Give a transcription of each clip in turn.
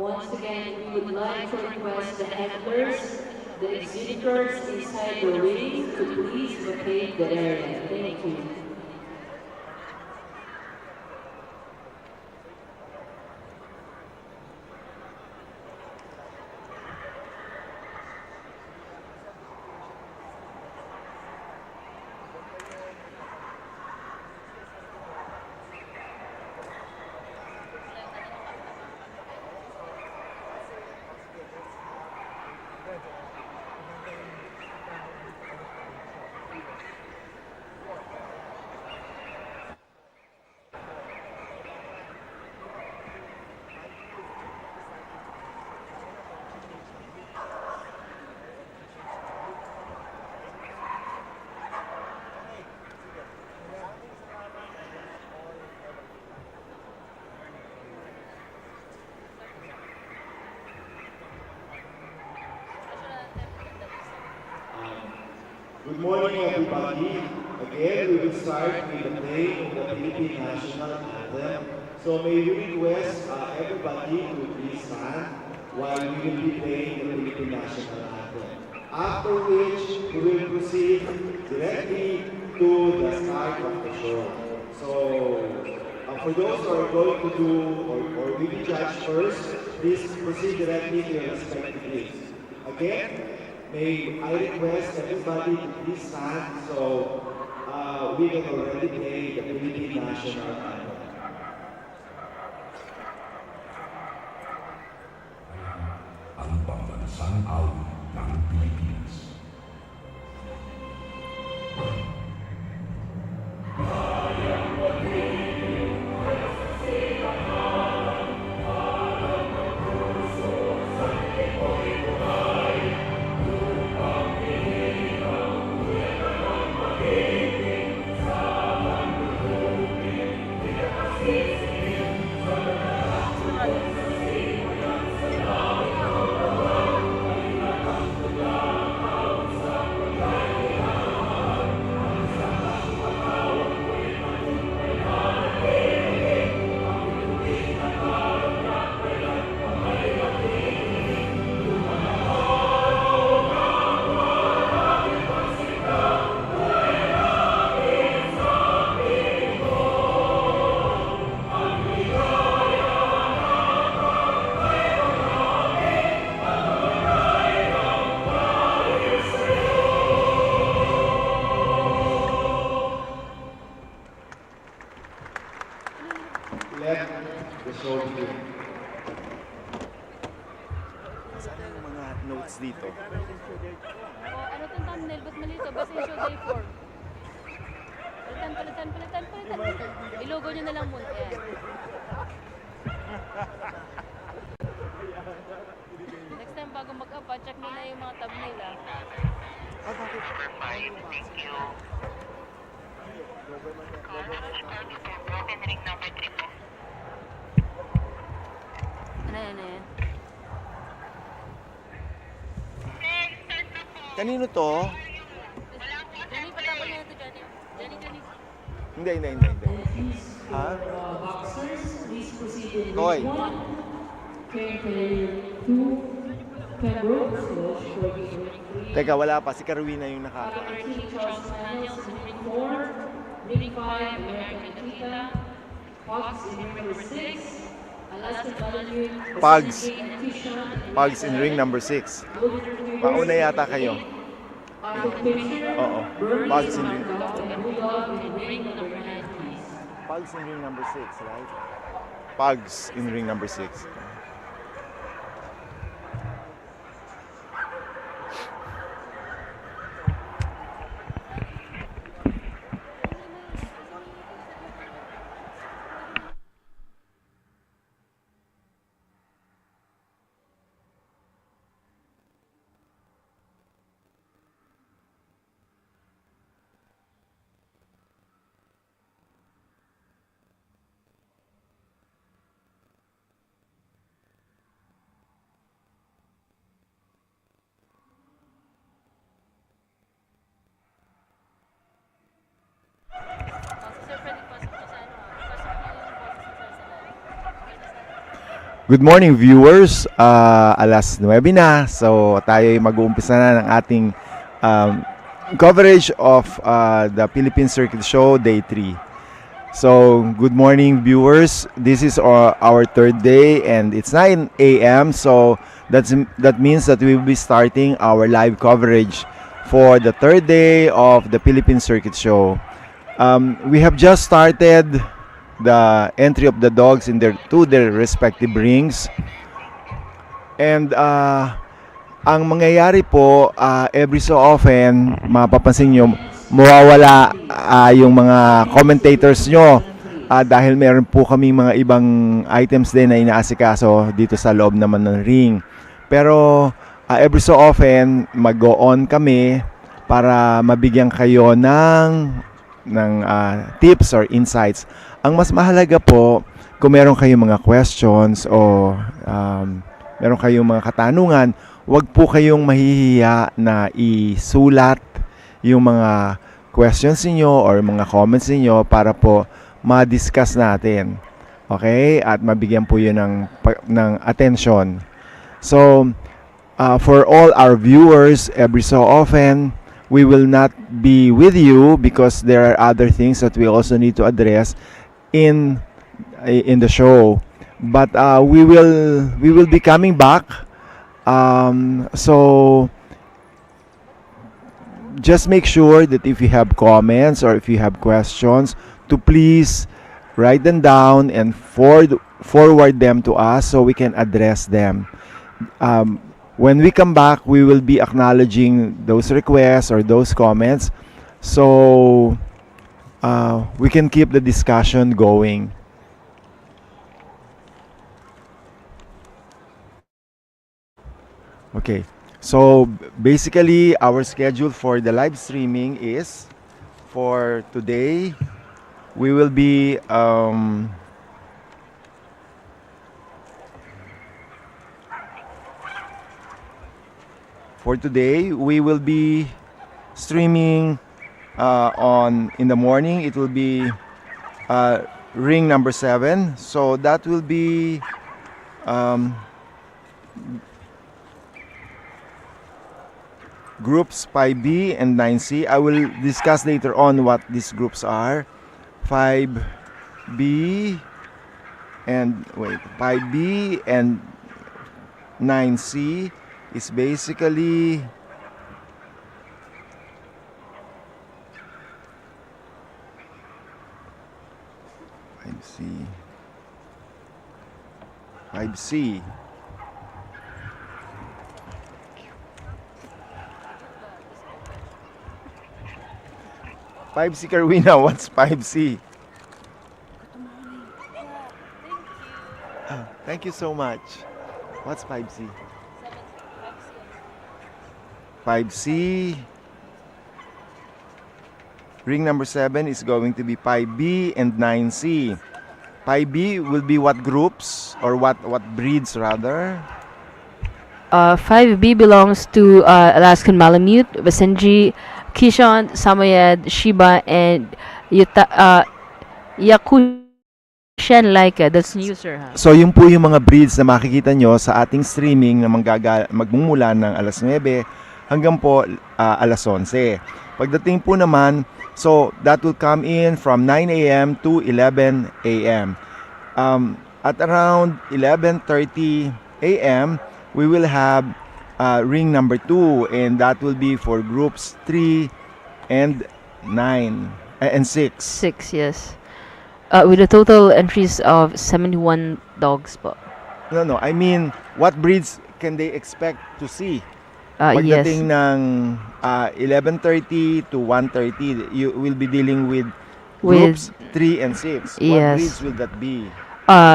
Once again, we would like to request the handlers, the exhibitors inside the ring to please vacate the area. Thank you. Good morning, everybody. Again, we will start with the playing of the Philippine National Anthem. So may we request everybody to please stand while we will be playing the Philippine National Anthem. After which, we will proceed directly to the start of the show. So, for those who are going to do or will be judged first, please proceed directly to your respective place. Again, may I request everybody to please stand so we can already play the Philippine National Anthem. Ang pambansang awit ng Pilipinas. Dito. Ano tong thumbnail? Ba't mali ito? Basta yung show day 4. Palitan. Ilogo nyo na lang muna. Ayan. Next time bago mag-up, check nyo na yung mga thumbnail. Bakit? Thank you. Open ring number 3 po. Ano yan? Kanino to? Johnny, patapal niya ito, Johnny. Johnny. Hindi. Ha? Boxers, please proceed in Koy. list 1. Train player 2. Pembroke, slash, working ring 3. Teka, wala pa. Si Carwina yung naka. Captain Charles Manuels in ring 4. Ring 5, American Nikita. Fox in ring number 6. Alaska Malamute. Pugs in ring number 6. Mauna yata kayo. Oo. Pugs in ring. Pugs in ring number 6, right? Pugs in ring number 6. Good morning viewers, alas 9 na, so tayo ay mag-uumpisa na ng ating coverage of the Philippine Circuit Show Day 3. So, good morning viewers, this is our third day and it's 9 a.m. So, that means that we will be starting our live coverage for the third day of the Philippine Circuit Show. We have just started the entry of the dogs to their respective rings. And ang mangyayari po, every so often, mapapansin nyo, mawawala yung mga commentators nyo dahil meron po kami mga ibang items din na inaasikaso dito sa loob naman ng ring. Pero every so often, mag-go on kami para mabigyan kayo ng tips or insights. Ang mas mahalaga po, kung meron kayong mga questions o meron kayong mga katanungan, huwag po kayong mahihiya na isulat yung mga questions niyo or mga comments niyo para po ma-discuss natin. Okay? At mabigyan po yun ng attention. So, for all our viewers, every so often, we will not be with you because there are other things that we also need to address in the show. But we will be coming back. So just make sure that if you have comments or if you have questions, to please write them down and forward them to us so we can address them. When we come back, we will be acknowledging those requests or those comments so we can keep the discussion going. Okay, so basically our schedule for the live streaming is for today. We will be streaming in the morning. It will be ring number 7. So that will be groups 5B and 9C. I will discuss later on what these groups are. 5B and 9C is basically Five C. 5C Carwina, what's 5C? Thank you so much. What's 5C? 5C. Ring number 7 is going to be 5B and 9C. 5B will be what groups or what breeds rather? 5B belongs to Alaskan Malamute, Basenji, Bichon, Samoyed, Shiba, and Yakushan Laika. That's new, sir. Huh? So, yun po yung mga breeds na makikita nyo sa ating streaming na magmumula ng alas 9 hanggang po alas 11. Pagdating po naman, so that will come in from 9 a.m. to 11 a.m. At around 11:30 a.m., we will have ring number 2, and that will be for groups 3 and 9 and 6. 6, yes. With a total entries of 71 dogs po. No, I mean, what breeds can they expect to see? Yes. Pagdating ng 11:30 to 1:30, you will be dealing with groups 3 and 6. What Yes. breeds will that be?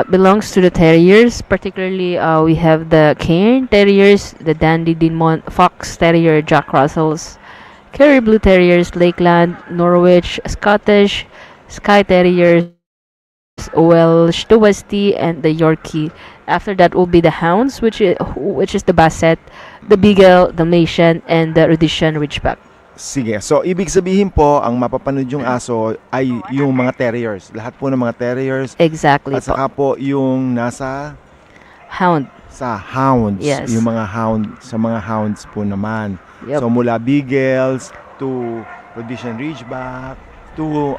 Belongs to the terriers, particularly we have the Cairn Terriers, the Dandy Dinmont, Fox Terrier, Jack Russells, Kerry Blue Terriers, Lakeland, Norwich, Scottish, Skye Terriers, Welsh, the Westie, and the Yorkie. After that will be the Hounds, which is the Basset, the Beagle, the Dalmatian, and the Rhodesian Ridgeback. Sige. So, ibig sabihin po, ang mapapanood yung aso ay yung mga terriers. Lahat po ng mga terriers. Exactly At saka po yung nasa Hound. Sa hounds, Yes. yung mga hounds po naman. Yep. So mula Beagles to Rhodesian Ridgeback to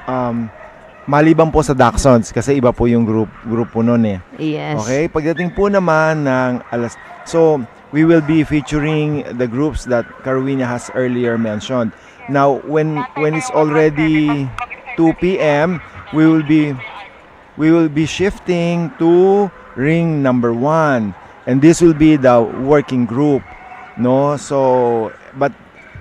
maliban po sa Dachshunds kasi iba po yung grupo noon eh. Yes. Okay, pagdating po naman ng so we will be featuring the groups that Carwina has earlier mentioned. Now when it's already 2 p.m. we will be shifting to ring number 1. And this will be the working group, no? So, but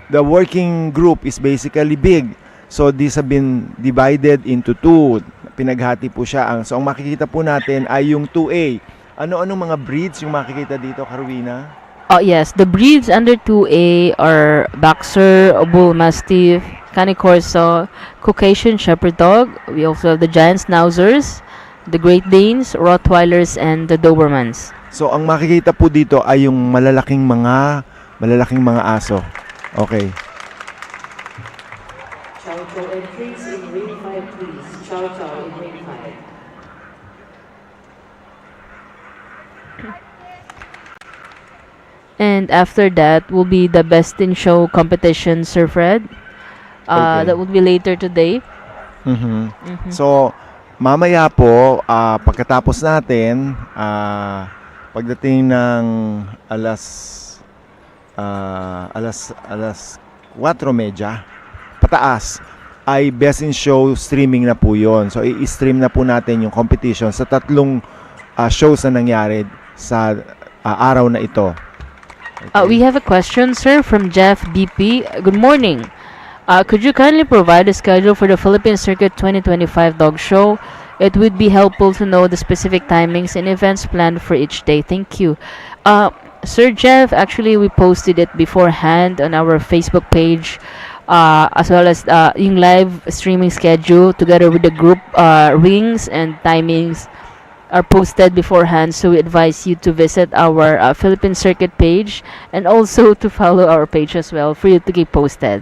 the working group is basically big. So, these have been divided into 2. Pinaghati po siya. So, ang makikita po natin ay yung 2A. Ano-anong mga breeds yung makikita dito, Carwina? Oh yes, the breeds under 2A are Boxer, Bullmastiff, Cane Corso, Caucasian Shepherd Dog. We also have the Giant Schnauzers, the Great Danes, Rottweilers, and the Dobermans. So, ang makikita po dito ay yung malalaking mga aso. Okay. Chow Chow entries in ring 5, please. Chow Chow in ring 5. And after that will be the Best in Show competition, Sir Fred. Okay. That will be later today. So, mamaya po, pagkatapos natin, pagdating ng alas 4:30 pataas ay Best in Show streaming na po yon. So i-stream na po natin yung competition sa 3 shows na nangyari sa araw na ito. Okay. We have a question, sir, from Jeff BP. Good morning. Could you kindly provide a schedule for the Philippine Circuit 2025 Dog Show? It would be helpful to know the specific timings and events planned for each day. Thank you. Sir Jeff, actually we posted it beforehand on our Facebook page, as well as yung live streaming schedule together with the group rings and timings are posted beforehand. So we advise you to visit our Philippine Circuit page and also to follow our page as well for you to keep posted.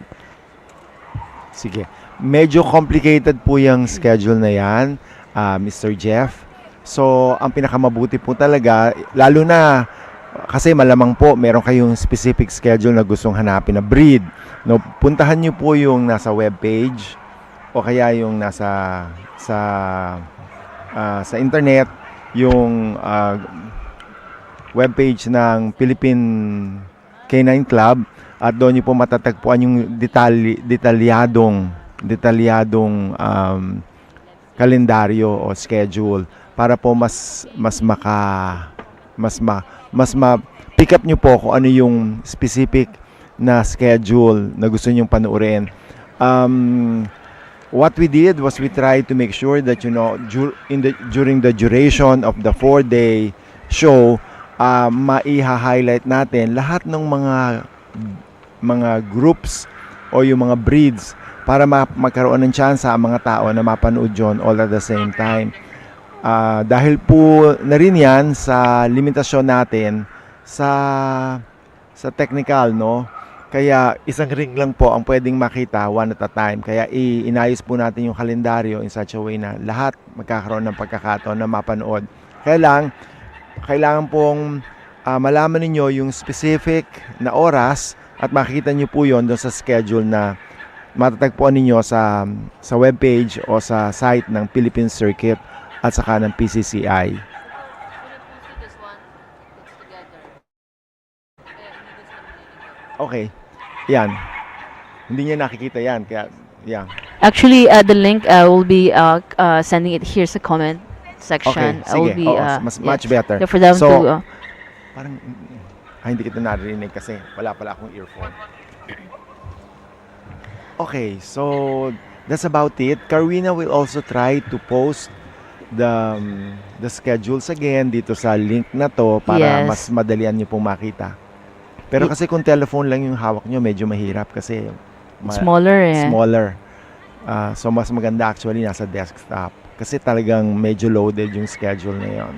Sige. Medyo complicated po yung schedule na yan, Mr. Jeff. So, ang pinakamabuti po talaga, lalo na kasi malamang po meron kayong specific schedule na gustong hanapin na breed. No, puntahan niyo po yung nasa webpage o kaya yung nasa sa internet, yung webpage ng Philippine Canine Club at doon niyo po matatagpuan yung detalyadong kalendaryo o schedule para po mas pick up nyo po kung ano yung specific na schedule na gusto nyong panuorin. What we did was we tried to make sure that during the duration of the 4-day show, maiha-highlight natin lahat ng mga groups o yung mga breeds para magkaroon ng chance ang mga tao na mapanood yun all at the same time. Dahil po na rin yan sa limitasyon natin sa technical, no? Kaya isang ring lang po ang pwedeng makita one at a time. Kaya inayos po natin yung kalendaryo in such a way na lahat magkakaroon ng pagkakataon na mapanood. Kailangan pong malaman ninyo yung specific na oras at makikita nyo po yon doon sa schedule na matatagpuan ninyo sa webpage o sa site ng Philippine Circuit at saka ng PCCI. Okay. Yan. Hindi niya nakikita yan. Kaya, yeah. Actually, the link will be sending it here sa comment section. Okay, sige. Much better. Yeah, for them so, to... parang, hindi kita narinig kasi wala pala akong earphone. Okay, so that's about it. Carwina will also try to post the schedules again dito sa link na to para mas madalian niyo pong makita. Pero kasi kung telephone lang yung hawak nyo, medyo mahirap kasi smaller. So mas maganda actually nasa desktop kasi talagang medyo loaded yung schedule na yon.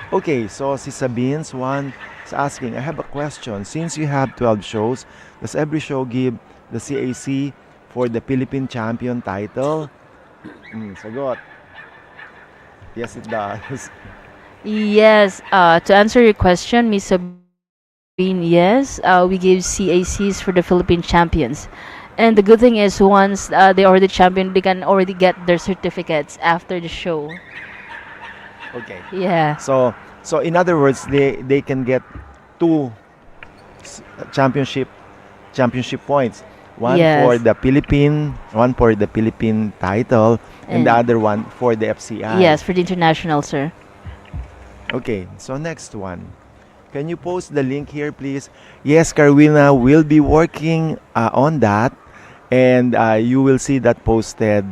Okay, so si Sabines is asking, I have a question. Since you have 12 shows, does every show give the CAC for the Philippine Champion title? Sagot. Yes, it does. Yes, to answer your question, Miss Sabine, yes, we give CACs for the Philippine champions. And the good thing is, once they already champion, they can already get their certificates after the show. Okay. Yeah. So in other words, they can get two s- championship championship points. Yes. One for the Philippine title, and the And other one for the FCI. yes, for the international, sir. Okay, so next one. Can you post the link here, please? Yes, Carwina will be working on that, and you will see that posted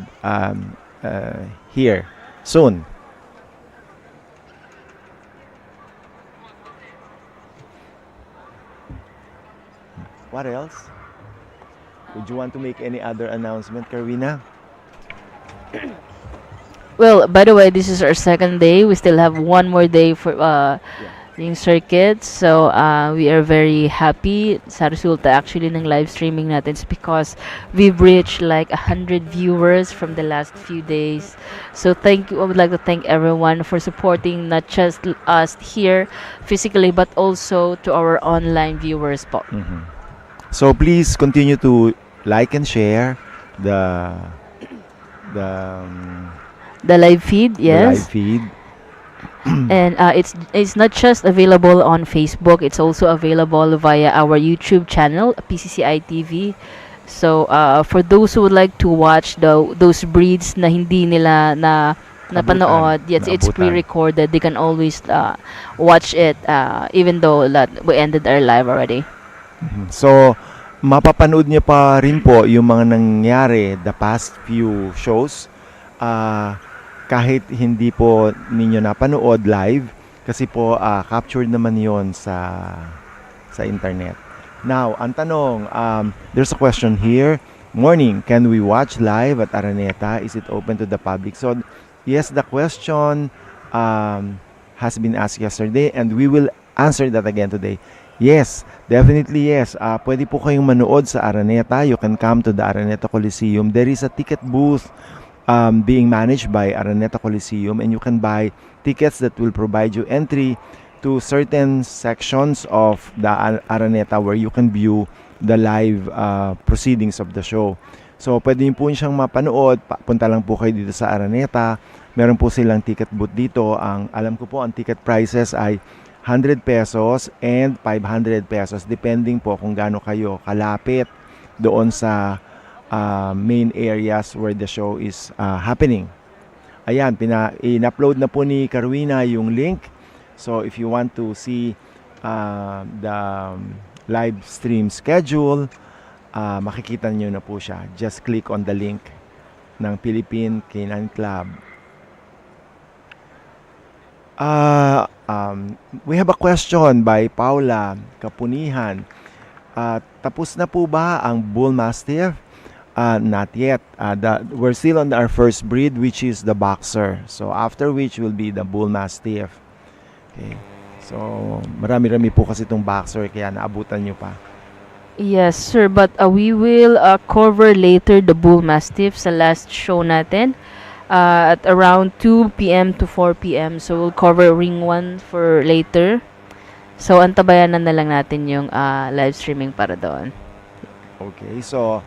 here soon. What else? Would you want to make any other announcement, Carwina? Well, by the way, this is our second day. We still have one more day for Yeah. yung circuit. So, we are very happy sa resulta actually ng live streaming natin. It's because we've reached like 100 viewers from the last few days. So, thank you. I would like to thank everyone for supporting not just us here physically, but also to our online viewers po. Mhm. So please continue to like and share the the um, The live feed, the live yes. feed. And it's not just available on Facebook. It's also available via our YouTube channel, PCCI TV. So for those who would like to watch those breeds na hindi nila na napanood, yes, it's Naabutan. pre-recorded. They can always watch it even though that we ended our live already. So, mapapanood niyo pa rin po yung mga nangyari the past few shows. Kahit hindi po ninyo napanood live kasi po captured naman yon sa internet. Now, ang tanong, there's a question here. Morning, can we watch live at Araneta? Is it open to the public? So, yes, the question has been asked yesterday and we will answer that again today. Yes, definitely yes. Pwede po kayong manood sa Araneta. You can come to the Araneta Coliseum. There is a ticket booth being managed by Araneta Coliseum, and you can buy tickets that will provide you entry to certain sections of the Araneta where you can view the live proceedings of the show. So, pwede niyo po siyang mapanood. Punta lang po kayo dito sa Araneta. Meron po silang ticket booth dito. Alam ko po, ang ticket prices ay 100 pesos and 500 pesos depending po kung gaano kayo kalapit doon sa main areas where the show is happening. Ayan, in-upload na po ni Carwina yung link. So if you want to see the live stream schedule, makikita nyo na po siya. Just click on the link ng Philippine Canine Club. We have a question by Paula Kapunihan. Tapos na po ba ang Bullmastiff? Not yet. We're still on our first breed, which is the Boxer. So after which will be the Bullmastiff. Okay. So marami-rami po kasi itong Boxer kaya naabutan nyo pa. Yes, sir. But we will cover later the Bullmastiff sa last show natin. At around 2 p.m. to 4 p.m. So, we'll cover ring 1 for later. So, antabayanan na lang natin yung live streaming para doon. Okay, so,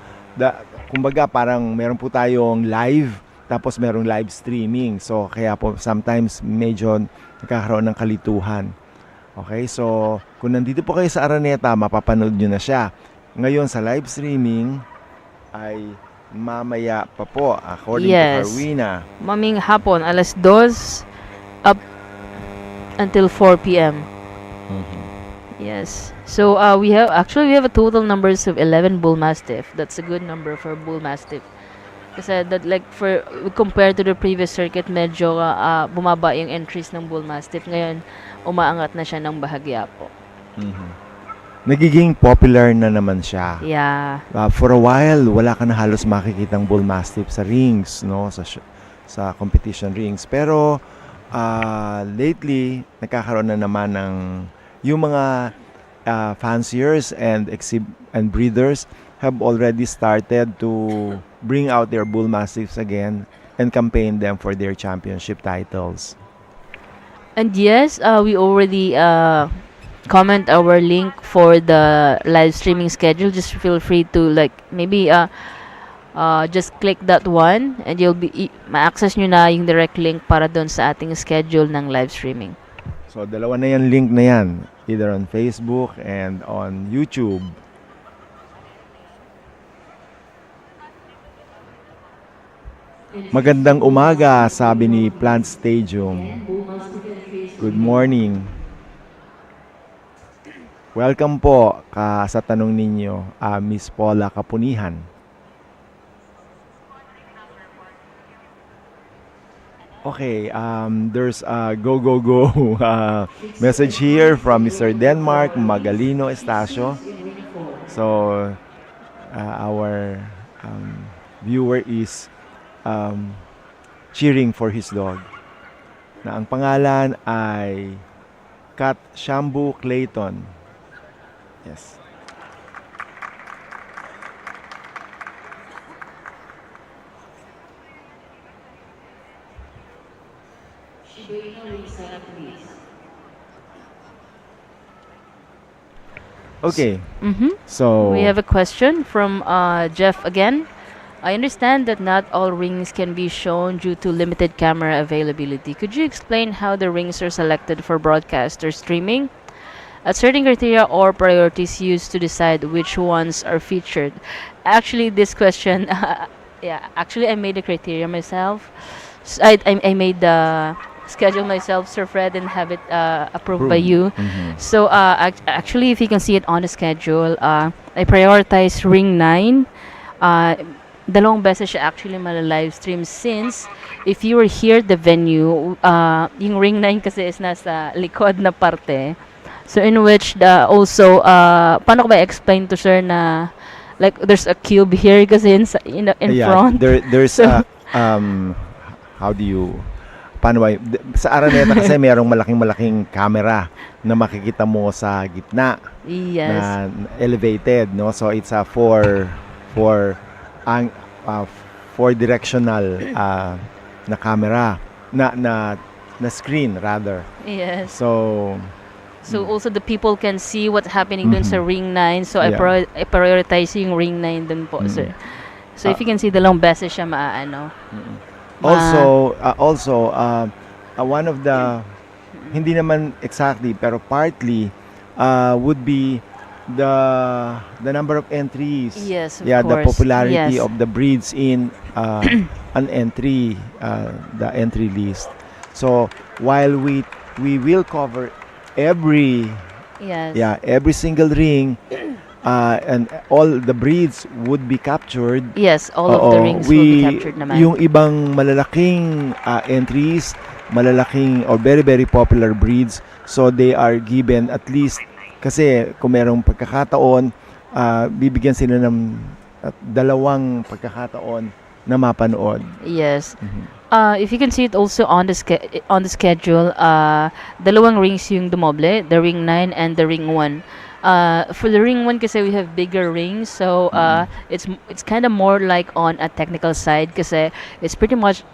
kumbaga parang meron po tayong live, tapos merong live streaming. So, kaya po sometimes medyo nagkakaroon ng kalituhan. Okay, so, kung nandito po kayo sa Araneta, mapapanood nyo na siya. Ngayon, sa live streaming, ay mamaya pa po, according to Carwina. Maming hapon, alas 2 up until 4 p.m. Yes. So we have a total numbers of 11 Bullmastiff. That's a good number for Bullmastiff. Kasi that like for compared to the previous circuit, medyo bumaba yung entries ng Bullmastiff. Ngayon, umaangat na siya ng bahagya po. Nagiging popular na naman siya. Yeah. For a while, wala ka na halos makikitang Bullmastiff sa rings, no? Sa competition rings. Pero lately, nagkakaroon na naman ng yung mga fanciers and breeders have already started to bring out their Bullmastiffs again and campaign them for their championship titles. And yes, we already comment our link for the live streaming schedule. Just feel free to like maybe just click that one and you'll be ma-access nyo na yung direct link para doon sa ating schedule ng live streaming. So, dalawa na yan link na yan. Either on Facebook and on YouTube. Magandang umaga, sabi ni Plant Stadium. Good morning. Welcome po sa tanong ninyo, Miss Paula Kapunihan. Okay, there's a go message here from Mr. Denmark, Magalino Estacio. So, our viewer is cheering for his dog. Na ang pangalan ay Kat Shambu Clayton. Yes. Shiba Inu ring setup, please. Okay. Mm-hmm. So, We have a question from Jeff again. I understand that not all rings can be shown due to limited camera availability. Could you explain how the rings are selected for broadcast or streaming? A certain criteria or priorities used to decide which ones are featured. Actually, this question, I made the criteria myself. I made the schedule myself, Sir Fred, and have it approved by you. Mhm. So, actually, if you can see it on the schedule, I prioritize Ring 9. Dalawang beses siya actually mala-live stream since if you were here at the venue, yung Ring 9 kasi is nasa likod na parte. So, in which also, paano ko ba explain to sir na like there's a cube here kasi in front. There's So- how do you paano ba sa Araneta kasi mayroong malaking camera na makikita mo sa gitna Yes. na elevated, no? So it's a four directional na camera na screen rather. Yes. So So also the people can see what's happening dun sa Mhm. Ring 9. So I Yeah. prioritize yung Ring 9 dun po, Mhm. sir. So if you can see, dalawang beses siya maaano. Also, one of the, hindi naman exactly, pero partly, would be the number of entries. Yes, of Yeah, the course. popularity Yes. of the breeds in an entry, the entry list. So, while we will cover every every single ring, and all the breeds would be captured. Yes, all of the rings will be captured naman. Yung ibang malalaking entries, malalaking or very very popular breeds, so they are given at least, kasi kung merong pagkakataon, bibigyan sila ng dalawang pagkakataon na mapanood. Yes. Mhm. If you can see it also on the schedule, dalawang rings yung dumoble, the Ring 9 and the Ring 1. For the Ring 1 kasi we have bigger rings, so it's kind of more like on a technical side kasi it's pretty much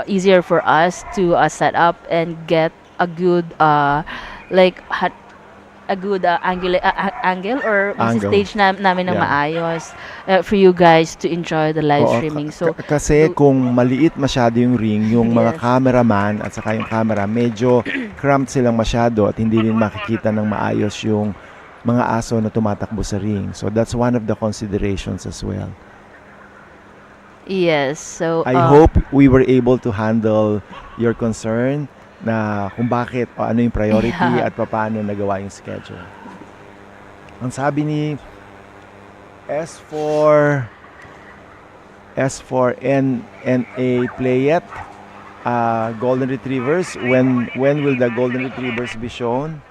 easier for us to set up and get a good a good angle or Angle. stage namin ng Yeah. maayos for you guys to enjoy the live Oo, streaming. So kasi kung maliit masyado yung ring, yung mga Yes. cameraman at saka yung camera, medyo cramped silang masyado at hindi rin makikita ng maayos yung mga aso na tumatakbo sa ring. So that's one of the considerations as well. yes, so I hope we were able to handle your concern na kung bakit o ano yung priority Yeah. at paano nagawa yung schedule. Ang sabi ni S4 NA Playet, Golden Retrievers, when will the Golden Retrievers be shown?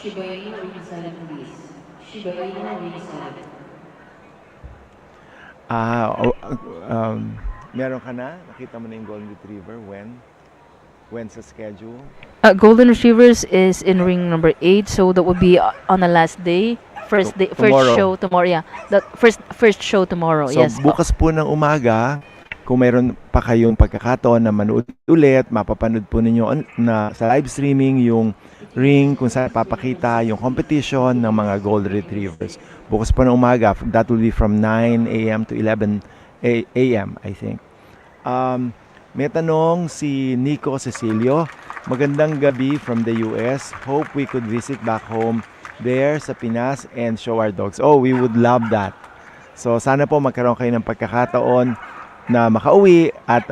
Shiba Inu ring setup, please. Shiba Inu ring setup. Meron ka na? Nakita mo na yung Golden Retriever? When sa schedule? Golden Retrievers is in ring number 8, so that would be on the last day. First Tomorrow. show tomorrow. Yeah, the first show tomorrow. So yes. bukas po ng umaga, kung mayroon pa kayong pagkakataon na manood ulit, mapapanood po ninyo na sa live streaming yung ring kung saan papakita yung competition ng mga gold retrievers. Bukas pa ng umaga, that will be from 9 a.m. to 11 a.m. I think. May tanong si Nico Cecilio. Magandang gabi from the US. Hope we could visit back home there sa Pinas and show our dogs. Oh, we would love that. So sana po magkaroon kayo ng pagkakataon na makauwi at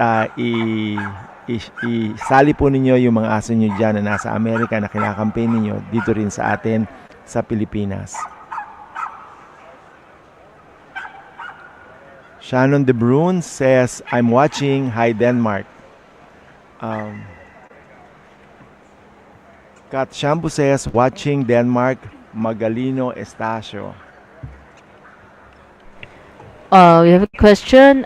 isali po ninyo yung mga aso nyo dyan na nasa Amerika na kinakampaign ninyo dito rin sa atin sa Pilipinas. Shannon De Bruyne says, I'm watching. Hi, Denmark. Kat Shambu says, watching Denmark, Magalino Estacio. We have a question.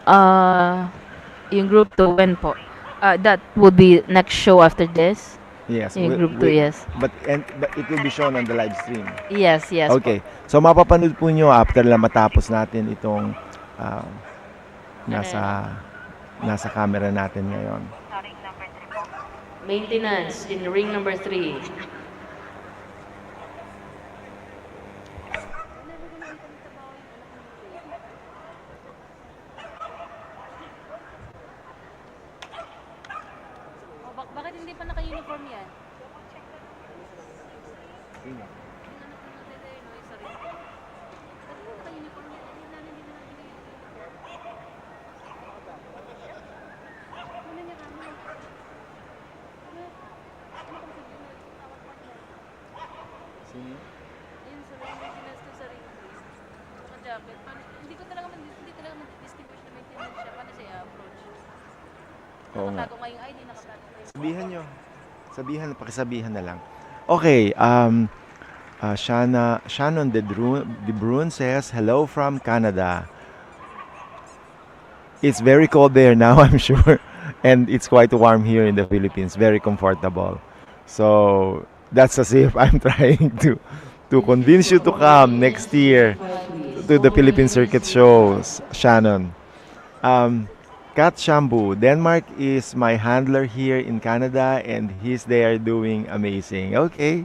Yung group 2, when po? That would be next show after this. Yes. Yung group 2, yes. But it will be shown on the live stream. Yes, yes. Okay. So mapapanood po nyo after lang matapos natin itong nasa camera natin ngayon. Maintenance in ring number 3. Bakit hindi pa naka-uniform yan? Yun sa ring, maintenance to sa ring. Naka-jacket. Hindi talaga ma-distinguish na maintenance siya. Paano siya approach? Oo nga. Nakatago nga yung ID, nakatago nga yung... Sabihan nyo. Pakisabihan na lang. Okay, Shannon De Bruyne says, hello from Canada. It's very cold there now, I'm sure. And it's quite warm here in the Philippines. Very comfortable. So, that's as if I'm trying to convince you to come next year to the Philippine Circuit shows, Shannon. Kat Shambu, Denmark is my handler here in Canada and he's there doing amazing. Okay.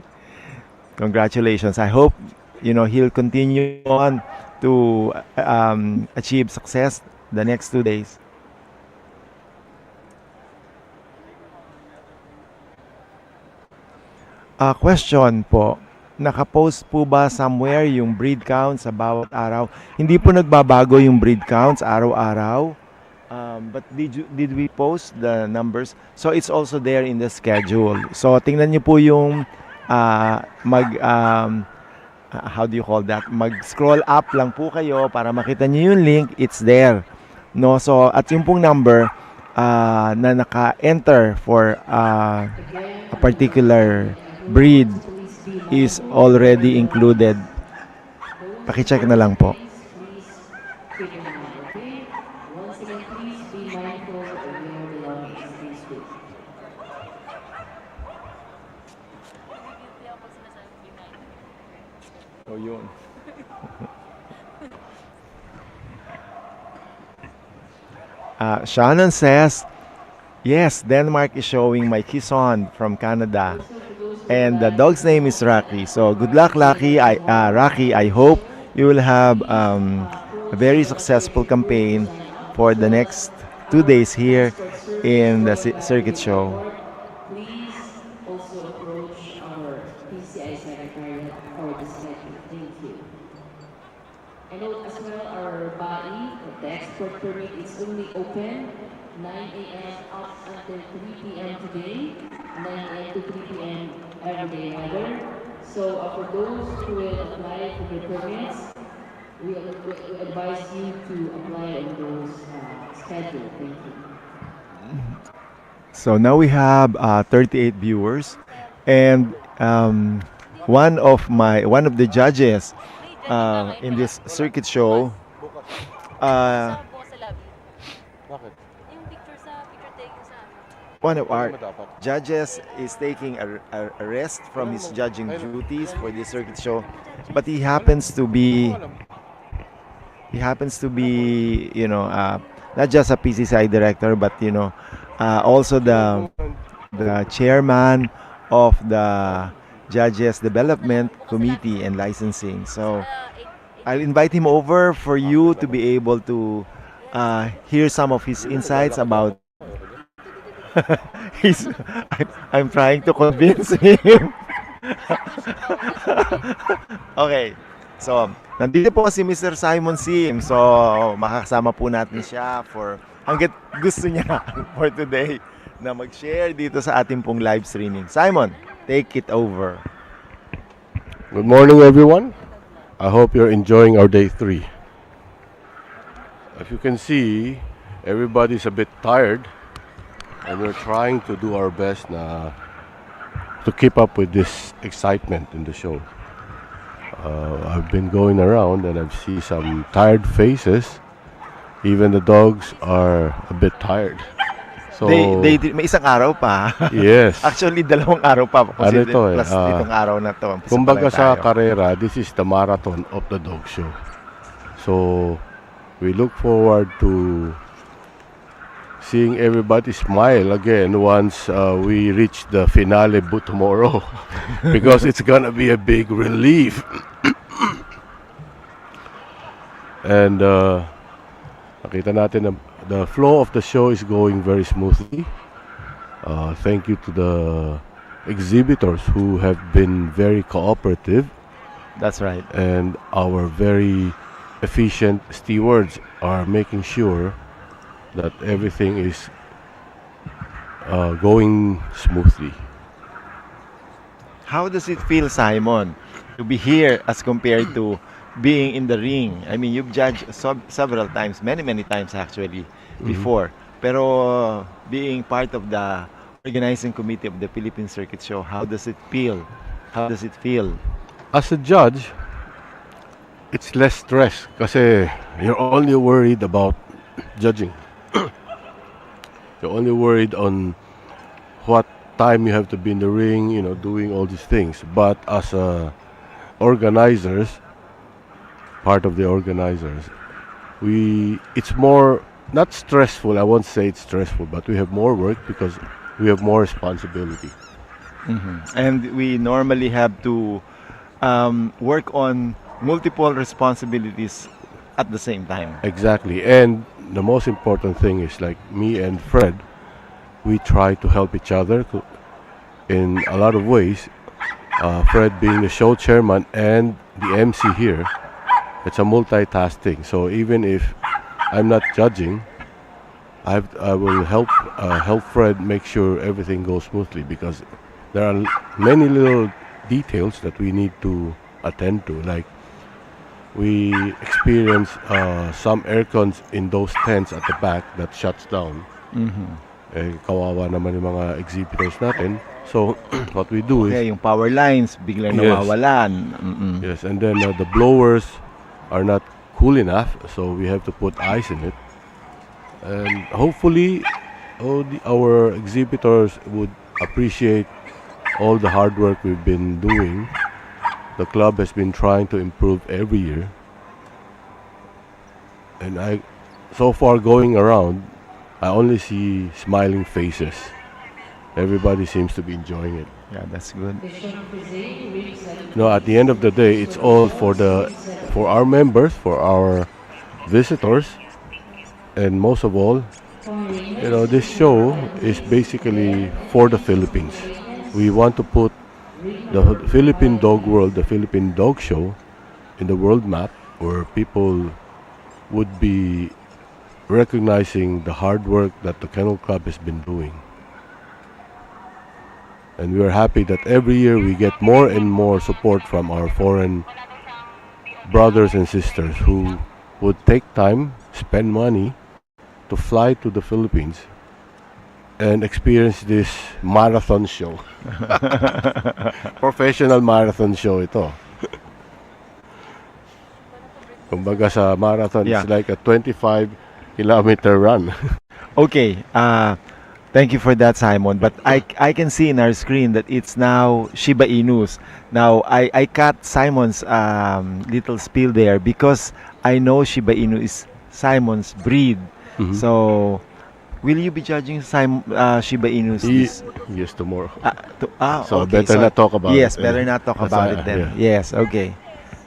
Congratulations. I hope, he'll continue on to achieve success the next 2 days. Question po. Nakapost po ba somewhere yung breed count sa bawat araw? Hindi po nagbabago yung breed counts araw-araw. But did we post the numbers? So it's also there in the schedule. So tingnan niyo po yung how do you call that? Mag-scroll up lang po kayo para makita niyo yung link. It's there. No, so at yung pong number na naka-enter for a particular breed is already included. Paki-check na lang po. Oh, yun. Shannon says, yes, Denmark is showing my Kison from Canada. And the dog's name is Rocky. So good luck, Rocky. Rocky, I hope you will have a very successful campaign for the next 2 days here in the circuit show. Please also approach our PCI secretariat for the schedule. Thank you. And note as well our BAI, the export permit is only open 9 a.m. up until 3 p.m. today, 9 a.m. to 3 p.m. every day rather. So for those who will apply for the permits, we advise you to apply on those schedule. Thank you. So now we have 38 viewers, and one of the judges in this circuit show. Sa bukas sa lobby. Yung picture taking sa amin. One of our judges is taking a rest from his judging duties for this circuit show, but he happens to be He happens to be, not just a PCCI director, but also the chairman of the Judges Development Committee and Licensing. So I'll invite him over for you to be able to hear some of his insights about. He's, I'm trying to convince him. Okay. So, nandito po si Mr. Simon Sim. So, makakasama po natin siya for hanggat gusto niya for today na mag-share dito sa ating pong live streaming. Simon, take it over. Good morning, everyone. I hope you're enjoying our day 3. As you can see, everybody's a bit tired, and we're trying to do our best to keep up with this excitement in the show. I've been going around and I've seen some tired faces. Even the dogs are a bit tired. So May isang araw pa. yes. Actually, 2 araw pa. Ano ito Plus itong araw na to. Umpisa pa Kumbaga lang sa tayo. karera, this is the marathon of the dog show. So we look forward to seeing everybody smile again once we reach the finale tomorrow because it's gonna be a big relief. And nakita natin na the flow of the show is going very smoothly. Thank you to the exhibitors who have been very cooperative, That's right. and our very efficient stewards are making sure that everything is going smoothly. How does it feel, Simon, to be here as compared to being in the ring? I mean, you've judged several times, many times actually, before. Pero being part of the organizing committee of the Philippine Circuit show, how does it feel? How does it feel? As a judge, it's less stress kasi you're only worried about judging. You're only worried on what time you have to be in the ring, doing all these things. But as organizers, part of the organizers, it's more not stressful. I won't say it's stressful, but we have more work because we have more responsibility. And we normally have to work on multiple responsibilities at the same time. Exactly. And the most important thing is, like me and Fred, we try to help each other in a lot of ways. Fred being the show chairman and the MC here, it's a multitasking. So even if I'm not judging, I will help Fred make sure everything goes smoothly because there are many little details that we need to attend to. Like we experience some air cons in those tents at the back that shuts down. Kawawa naman yung mga exhibitors natin. So what we do is Yung power lines, biglang Yes. nawawalan. yes, and then the blowers are not cool enough, so we have to put ice in it. And hopefully, our exhibitors would appreciate all the hard work we've been doing. The club has been trying to improve every year, and so far going around, I only see smiling faces. Everybody seems to be enjoying it. Yeah, that's good. Bichon Frise reached At the end of the day, it's all for our members, for our visitors, and most of all, this show is basically for the Philippines. We want to put the Philippine dog world, the Philippine dog show, in the world map where people would be recognizing the hard work that the Kennel Club has been doing. And we are happy that every year we get more and more support from our foreign brothers and sisters who would take time, spend money to fly to the Philippines and experience this marathon show. Professional marathon show ito. Kumbaga sa marathon, Yeah. it's like a 25-kilometer run. Okay, thank you for that, Simon. But I can see in our screen that it's now Shiba Inus. Now, I cut Simon's little spiel there because I know Shiba Inu is Simon's breed. Mhm. So, will you be judging Shiba Inu's? Yes, tomorrow. So Okay. better not talk about yes, it. better not talk about it then. Yeah. Yes, okay.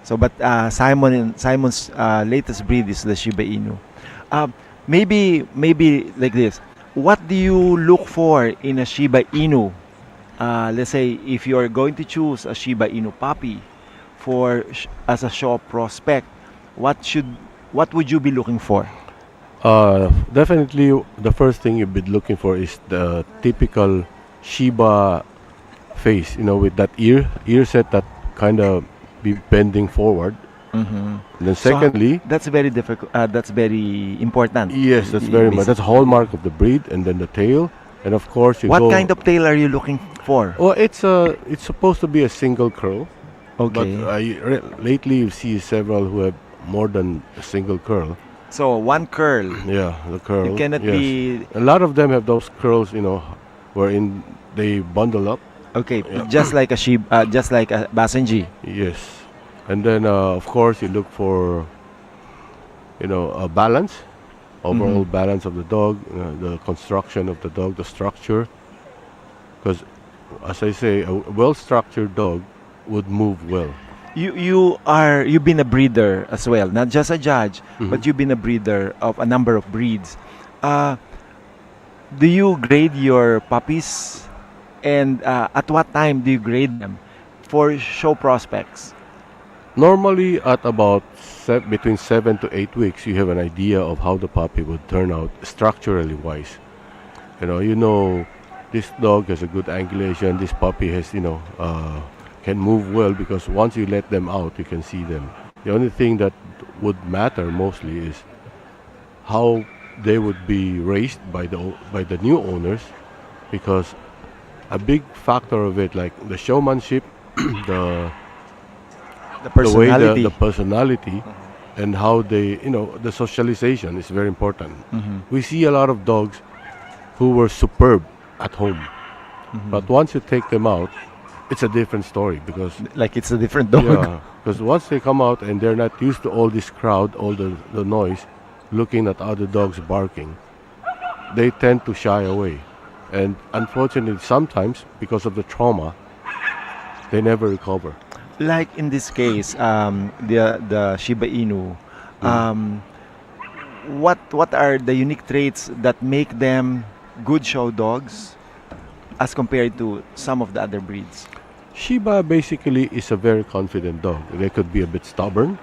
So, but Simon's latest breed is the Shiba Inu. Maybe like this. What do you look for in a Shiba Inu? Let's say if you are going to choose a Shiba Inu puppy as a show prospect, what would you be looking for? Definitely, the first thing you'd be looking for is the typical Shiba face. With that ear set that kind of be bending forward. Mm-hmm. And then secondly, That's very difficult. That's very important. yes, that's very much. That's a hallmark of the breed. And then the tail, and of course you What go. kind of tail are you looking for? Oh, it's supposed to be a single curl. Okay. But lately you see several who have more than a single curl. So one curl. Yeah, the curl. It cannot yes. be A lot of them have those curls, wherein they bundle up. okay. Just like just like a Basenji. Yes. And then, of course, you look for, a balance, overall balance of the dog, the construction of the dog, the structure. Because, as I say, a well-structured dog would move well. You've been a breeder as well, not just a judge, but you've been a breeder of a number of breeds. Do you grade your puppies, and at what time do you grade them for show prospects? Normally, at about between 7 to 8 weeks, you have an idea of how the puppy would turn out structurally wise. This dog has a good angulation. This puppy has, can move well because once you let them out, you can see them. The only thing that would matter mostly is how they would be raised by the new owners, because a big factor of it, like the showmanship, the Personality. the personality, and how they, the socialization is very important. We see a lot of dogs who were superb at home, but once you take them out, it's a different story because Like it's a different dog. yeah, because once they come out and they're not used to all this crowd, all the noise, looking at other dogs barking, they tend to shy away, and unfortunately, sometimes because of the trauma, they never recover. Like in this case, the Shiba Inu, what are the unique traits that make them good show dogs as compared to some of the other breeds? Shiba basically is a very confident dog. They could be a bit stubborn.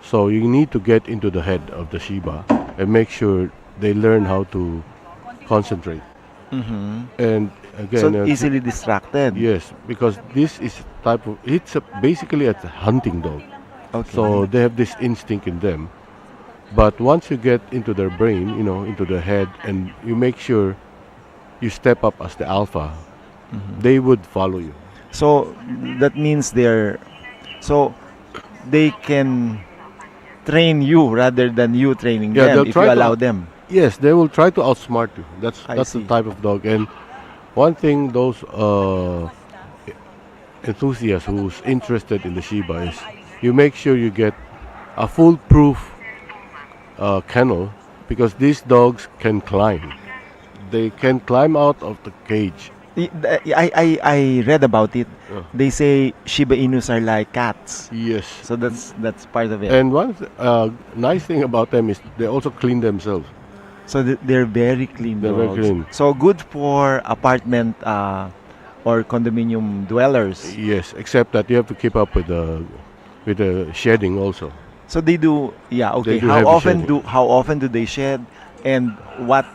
So you need to get into the head of the Shiba and make sure they learn how to concentrate. And again, So easily distracted. yes, because this is basically a hunting dog. Okay. So they have this instinct in them. But once you get into their brain, into their head, and you make sure you step up as the alpha, they would follow you. So that means they can train you rather than you training Yeah, them they'll if try you to allow them. Yes, they will try to outsmart you. That's I the see. type of dog. And one thing those enthusiasts who's interested in the Shiba is you make sure you get a foolproof kennel, because these dogs can climb. They can climb out of the cage. I read about it. Yeah. They say Shiba Inus are like cats. Yes. So that's part of it. And one nice thing about them is they also clean themselves. So they're very clean They're very dogs. clean. So good for apartment or condominium dwellers. Yes, except that you have to keep up with the shedding also. So they do, yeah, okay. They do heavy shedding. How often do they shed, and what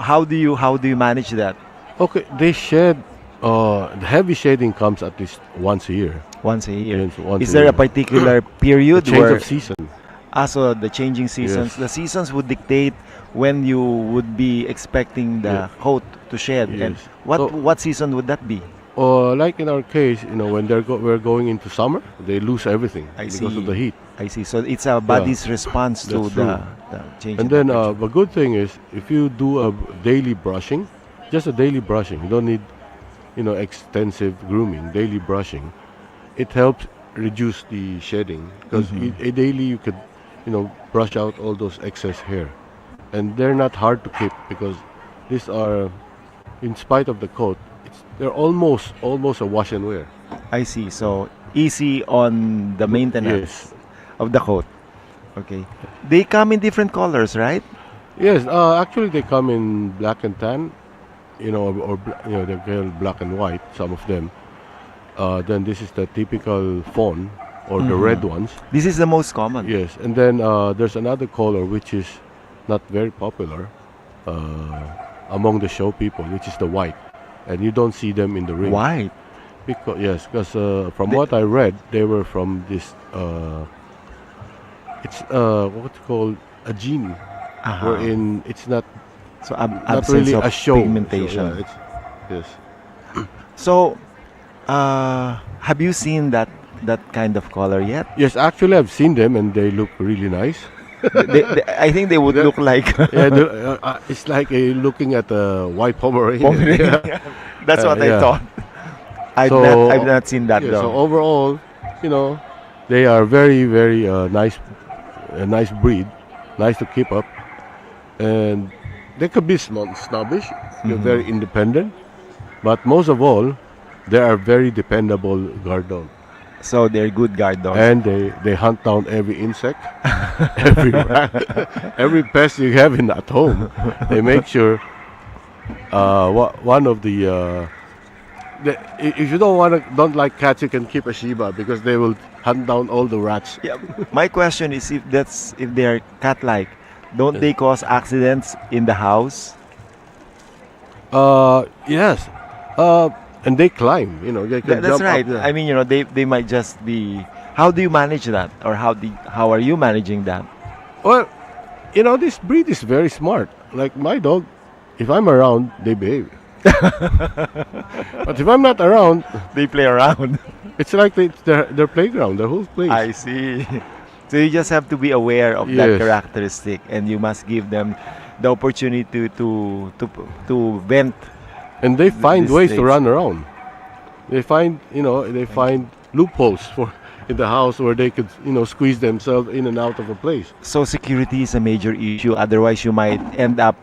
how do you manage that? Okay, they shed. The heavy shedding comes at least once a year. Once a year. Yes, once Is a there year. a particular period Change where of season. so the changing seasons, Yes. the seasons would dictate when you would be expecting the Yes. coat to shed. And Yes. what season would that be? Like in our case, when we're going into summer, they lose everything because of the heat. I see. So it's a body's response to That's the change. And in then temperature. the good thing is, if you do a daily brushing, just a daily brushing, you don't need, extensive grooming. Daily brushing, it helps reduce the shedding because Mhm. daily you could, brush out all those excess hair, and they're not hard to keep because these are, in spite of the coat, they're almost a wash and wear. I see. So easy on the maintenance Yes, of the coat. Okay. They come in different colors, right? yes. Actually, they come in black and tan, they're called black and white. Some of them. Then this is the typical fawn or the red Mhm. ones. This is the most common. Yes, and then there's another color which is not very popular among the show people, which is the white, and you don't see them in the ring. White. Because from They- what I read, they were from this. It's what's called a gene, Uh-huh. wherein it's not So not absence really of a show. pigmentation. So, yes. So, have you seen that kind of color yet? Yes, actually, I've seen them and they look really nice. I think they would The- look like Yeah, it's like looking at a white Pomeranian. Pomeranian. That's what I Yeah. thought. I've not seen that Yeah, so though. overall, they are very, very nice, a nice breed, nice to keep up, and they could be snobbish. They're Mhm. very independent, but most of all, they are very dependable guard dog, So they're good guard dogs. and they hunt down every insect, every rat, every pest you have at home. They make sure one of if you don't like cats, you can keep a Shiba because they will hunt down all the rats. Yeah, my question is if they're cat-like, don't they cause accidents in the house? Yes. And they climb. They can That's jump right. up there. I mean, they might just be. How do you manage that, or how are you managing that? Well, this breed is very smart. Like my dog, if I'm around, they behave. But if I'm not around, They play around. it's like their playground, their whole place. I see. So you just have to be aware of that Yes. characteristic, and you must give them the opportunity to vent. And they find these ways to traits. run around. They find loopholes in the house where they could, squeeze themselves in and out of a place. So security is a major issue. Otherwise, you might end up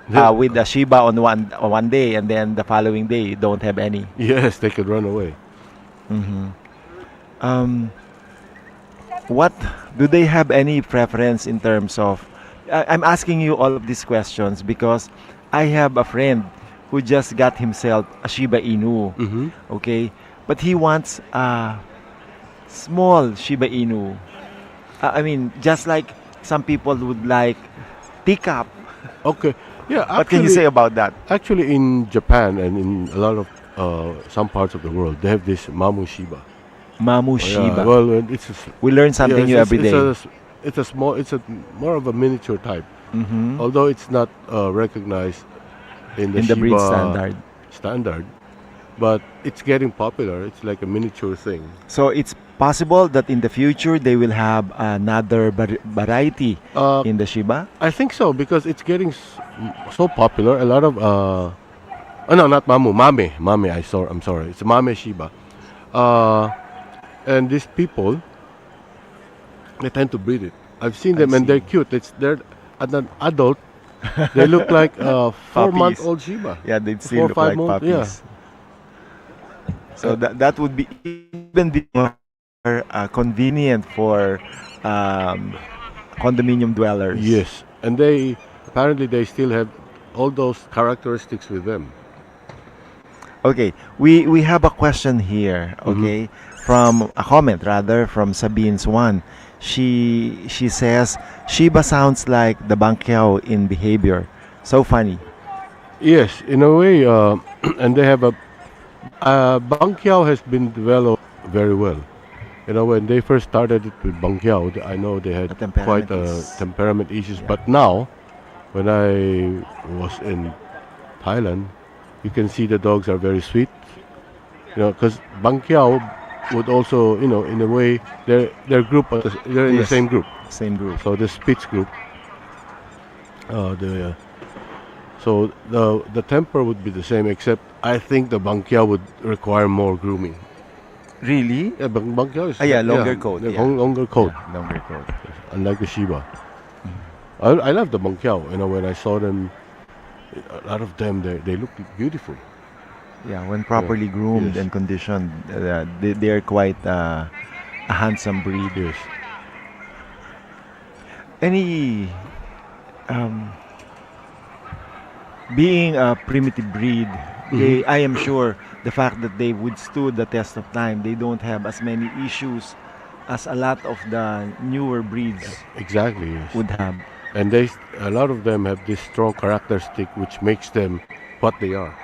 Yeah. with a Shiba on one day, and then the following day you don't have any. Yes, they could run away. What do they have any preference in terms of? I'm asking you all of these questions because I have a friend who just got himself a Shiba Inu. Mm-hmm. Okay, but he wants a small Shiba Inu. I mean, just like some people would like teacup. Okay. Yeah. What can you say about that? Actually, in Japan and in a lot of some parts of the world, they have this Mamu Shiba. Mamu Yeah, Shiba. well, We learn something new every day. It's a small. It's a more of a miniature type. Mhm. Although it's not recognized in the In the breed Shiba standard. but it's getting popular. It's like a miniature thing. So it's possible that in the future they will have another variety in the Shiba. I think so because it's getting so popular. A lot of no, not Mamu, Mame. I'm sorry. It's Mame Shiba. And these people, they tend to breed it. I've seen them and see. they're cute. They're an adult. They look like 4-month-old Shiba. Yeah, they'd still 4 or look 5 like months, puppies. yeah. So that would be even be more convenient for condominium dwellers. Yes, and they apparently they still have all those characteristics with them. Okay, we have a question here. Okay, from a comment rather from Sabine's one. She says Shiba sounds like the Bangkiao in behavior. So funny. Yes, in a way, and they have a Bangkiao has been developed very well. When they first started it with Bangkiao, I know they had The temperament quite is- temperament issues. But now, when I was in Thailand, you can see the dogs are very sweet. Because Bangkiao would also, in a way, they're group, they're in the Yes. same group. Same group. So the Spitz group, so the temper would be the same, except I think the Bangkiao would require more grooming. Really? Yeah, Bangkiao is longer coat. the Yeah. longer coat, Yeah, longer coat. unlike the Shiba. I love the Bangkiao. When I saw them, a lot of them they look beautiful. Yeah, when properly groomed Yes. and conditioned, they are quite a handsome breed. Yes. Any being a primitive breed, I am sure the fact that they withstood the test of time, they don't have as many issues as a lot of the newer breeds Exactly. Yes. would have. And a lot of them have this strong characteristic which makes them what they are.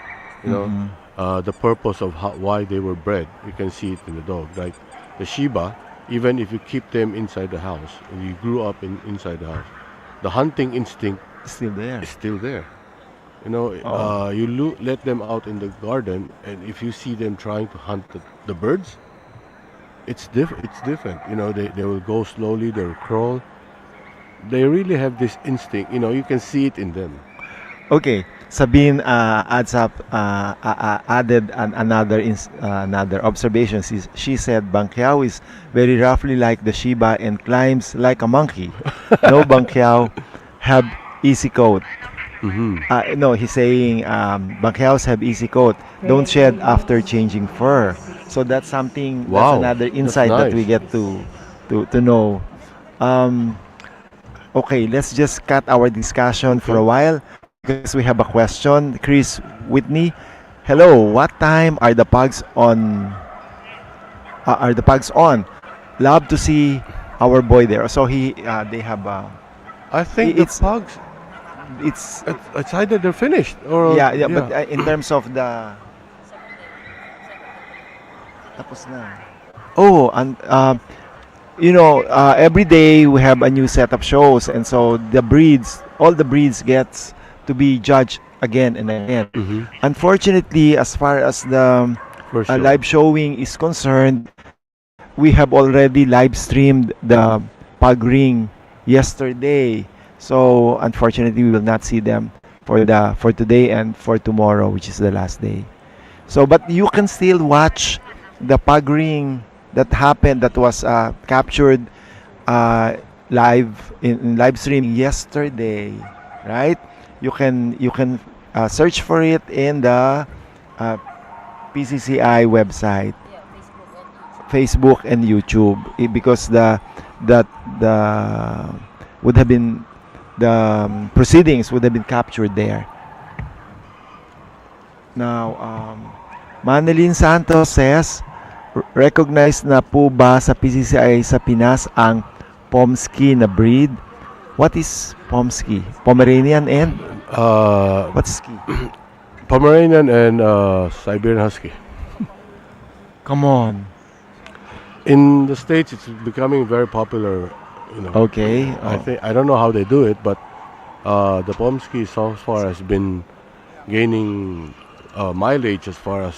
The purpose of why they were bred, you can see it in the dog. Like the Shiba, even if you keep them inside the house, and you grew up inside the house, the hunting instinct Still there. is still there. Oh. You let them out in the garden, and if you see them trying to hunt the birds, it's different. They will go slowly, they will crawl. They really have this instinct. You can see it in them. Okay, Sabine added another observation. She said Bangkiao is very roughly like the Shiba and climbs like a monkey. No Bangkiao have easy coat. No, he's saying Bangkiaos have easy coat. Don't shed after changing fur. So that's something. Wow, That's another that's insight that we nice. get to know. Okay, let's just cut our discussion for a while because we have a question. Chris Whitney, hello. What time are the pugs on? Are the pugs on? Love to see our boy there. So they have. I think It's- the pugs. It's It's either they're finished or yeah. But in terms of the tapos na. Oh, and every day we have a new set of shows, and so all the breeds gets to be judged again and again. Unfortunately, as far as the for sure. live showing is concerned, we have already live streamed the pug ring yesterday. So unfortunately, we will not see them for today and for tomorrow, which is the last day. So, but you can still watch the pug ring that happened, that was captured live in live stream yesterday, right? You can search for it in the PCCI website, Yeah, Facebook and YouTube. Facebook and YouTube, because the would have been the proceedings would have been captured there. Now, Manilyn Santos says, recognized na po ba sa PCCI sa Pinas ang Pomsky na breed? What is Pomsky? Pomeranian and what's ski? Pomeranian and Siberian Husky. Come on. In the States, it's becoming very popular. Okay. I don't know how they do it, but the Pomsky so far has been gaining mileage as far as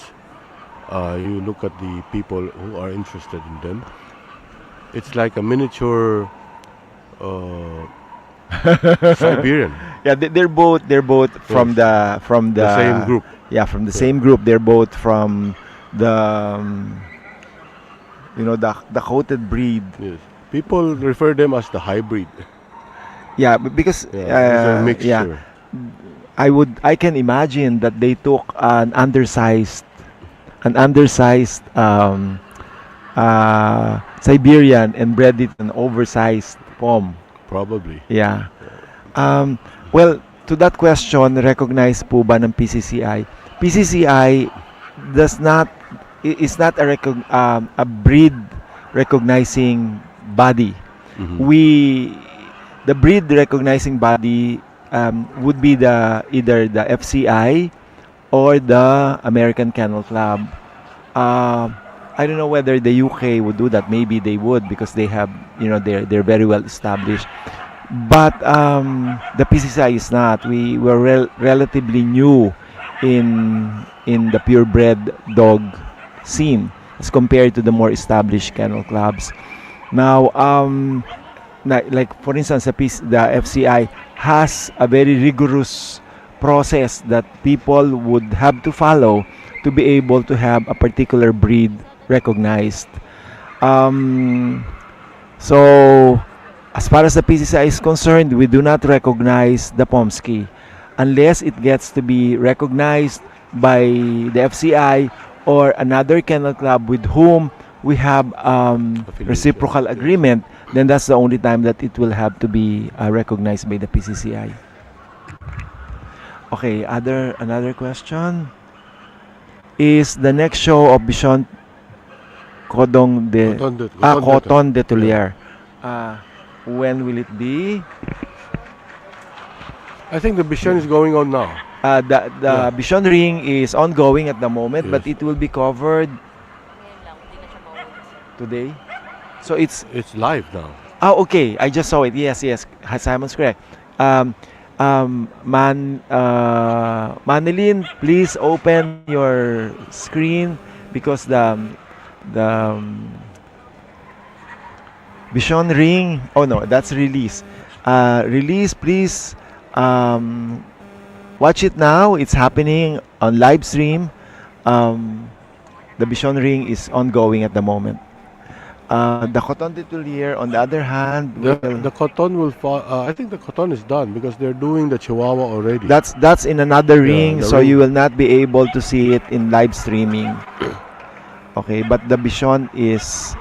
you look at the people who are interested in them. It's like a miniature Siberian. Yeah, they're both from the same group. Yeah, from the same group. They're both from the the coated breed. Yes. People refer them as the hybrid. Yeah, because It's a mixture. yeah, I can imagine that they took an undersized Siberian and bred it an oversized pom. Probably. Yeah. Well, to that question, recognize po ba ng PCCI? PCCI is not a breed recognizing body. The breed recognizing body would be either the FCI or the American Kennel Club. I don't know whether the UK would do that. Maybe they would, because they have, they're very well established. But the PCCI is not. We were relatively new in the purebred dog scene as compared to the more established kennel clubs. Now, like for instance, the FCI has a very rigorous process that people would have to follow to be able to have a particular breed recognized. So, as far as the PCCI is concerned, we do not recognize the Pomsky unless it gets to be recognized by the FCI or another kennel club with whom we have reciprocal agreement. Then that's the only time that it will have to be recognized by the PCCI. Okay, another question. Is the next show of Bichon Coton de Tullier? When will it be? I think the Bichon is going on now. The Bichon Ring is ongoing at the moment, but it will be covered today. So it's live now. Oh, okay. I just saw it. Yes. Simon's correct. Manilyn, please open your screen because the Bichon Ring. Oh no, that's release. Release, please. Watch it now. It's happening on live stream. The Bichon Ring is ongoing at the moment. The Coton de Tullier, on the other hand, the Coton will fall. I think the Coton is done because they're doing the Chihuahua already. That's in another ring, so you will not be able to see it in live streaming. Okay, but the Bichon is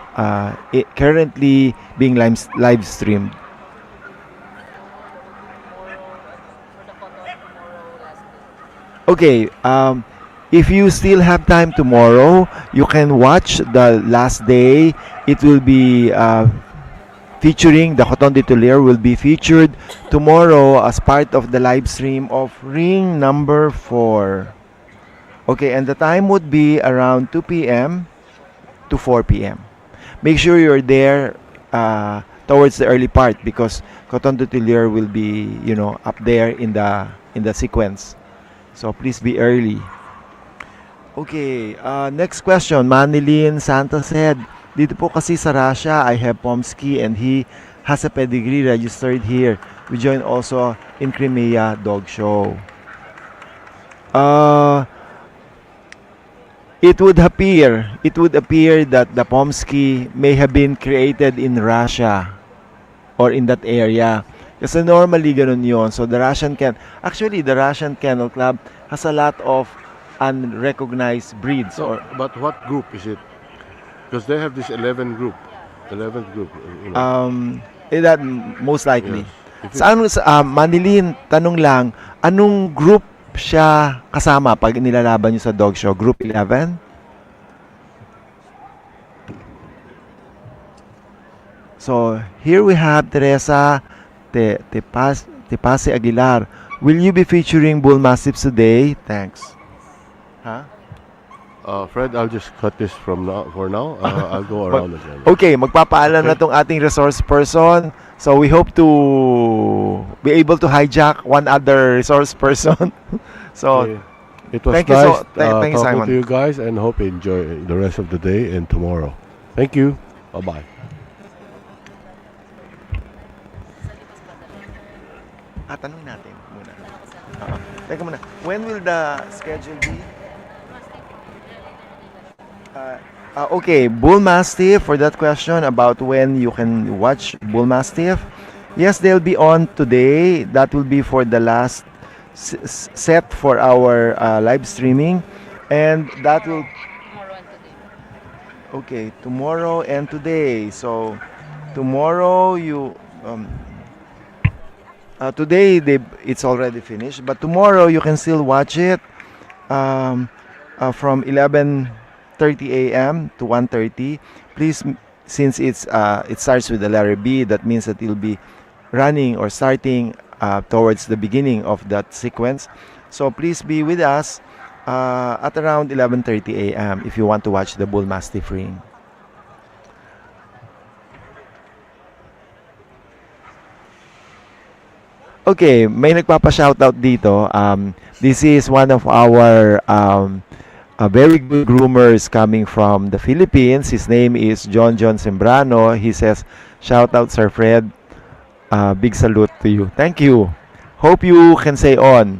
currently being live streamed. Okay, if you still have time tomorrow, you can watch the last day. It will be featuring the Coton de Tullier will be featured tomorrow as part of the live stream of ring number 4. Okay, and the time would be around 2 p.m. to 4 p.m. Make sure you're there towards the early part because Coton de Tullier will be, up there in the sequence. So please be early. Okay, next question. Manilyn Santos said, dito po kasi sa Russia, I have Pomsky and he has a pedigree registered here. We join also in Crimea Dog Show. It would appear that the Pomsky may have been created in Russia or in that area. Kasi normally ganun yun. So the Russian Kennel Club has a lot of unrecognized breeds. But what group is it? Because they have this 11th group. That most likely. Yes. Manilyn, tanong lang, anong group siya kasama pag nilalaban niyo sa dog show? Group 11? So, here we have Teresa Tepase Aguilar. Will you be featuring Bullmastiffs today? Thanks. Huh? Fred, I'll just cut this for now. I'll go around again. Okay, magpapaalam na tong ating resource person. So we hope to be able to hijack one other resource person. So okay. It was thank nice you thank you, talking Simon. to you guys and hope you enjoy the rest of the day and tomorrow. Thank you. Bye-bye. Tanungin natin muna. Teka muna. When will the schedule be? Okay, Bullmastiff, for that question about when you can watch Bullmastiff. Yes, they'll be on today. That will be for the last set for our live streaming. And that will... Tomorrow and today. Okay, tomorrow and today. So, tomorrow you... today it's already finished, but tomorrow you can still watch it from 11:30 a.m. to 1:30. Please, since it starts with the letter B, that means that it'll be running or starting towards the beginning of that sequence. So please be with us at around 11:30 a.m. if you want to watch the Bullmastiff ring. Okay, may nagpapa-shoutout dito. This is one of our very good groomers coming from the Philippines. His name is John Sembrano. He says, shout out Sir Fred. Big salute to you. Thank you. Hope you can stay on.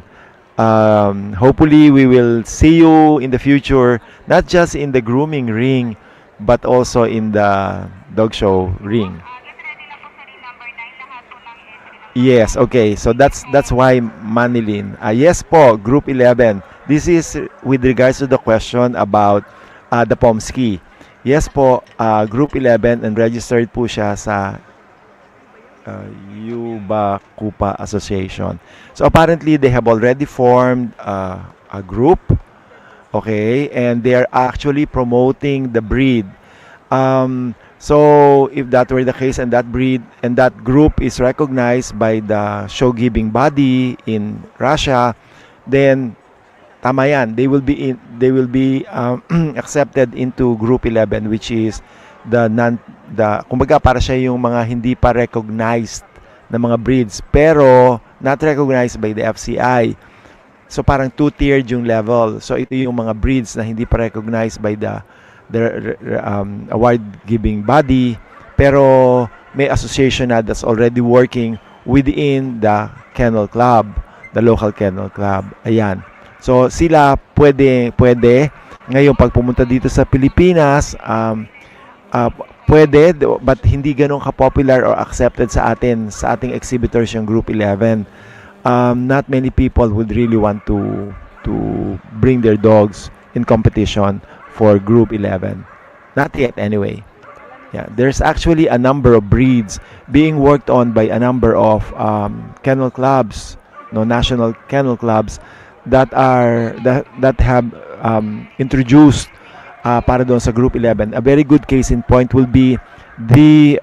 Hopefully we will see you in the future, not just in the grooming ring, but also in the dog show ring. Yes, okay. So that's why Manilin. Yes po, Group 11. This is with regards to the question about the Pomsky. Yes po, Group 11 and registered po siya sa Yuba Kupa Association. So apparently they have already formed a group, okay, and they are actually promoting the breed. So if that were the case and that breed and that group is recognized by the show giving body in Russia, then tama yan. They will be accepted into group 11, which is kumbaga para siya yung mga hindi pa recognized na mga breeds pero not recognized by the FCI. So parang two-tiered yung level. So ito yung mga breeds na hindi pa recognized by the award-giving body, pero may association na that's already working within the kennel club, the local kennel club. Ayan. So sila pwede ngayon pag pumunta dito sa Pilipinas, pwede, but hindi ganun ka-popular or accepted sa ating exhibitors yung Group 11. Not many people would really want to bring their dogs in competition for Group 11. Not yet anyway. Yeah, there's actually a number of breeds being worked on by a number of kennel clubs, no, national kennel clubs that have introduced para doon sa Group 11. A very good case in point will be the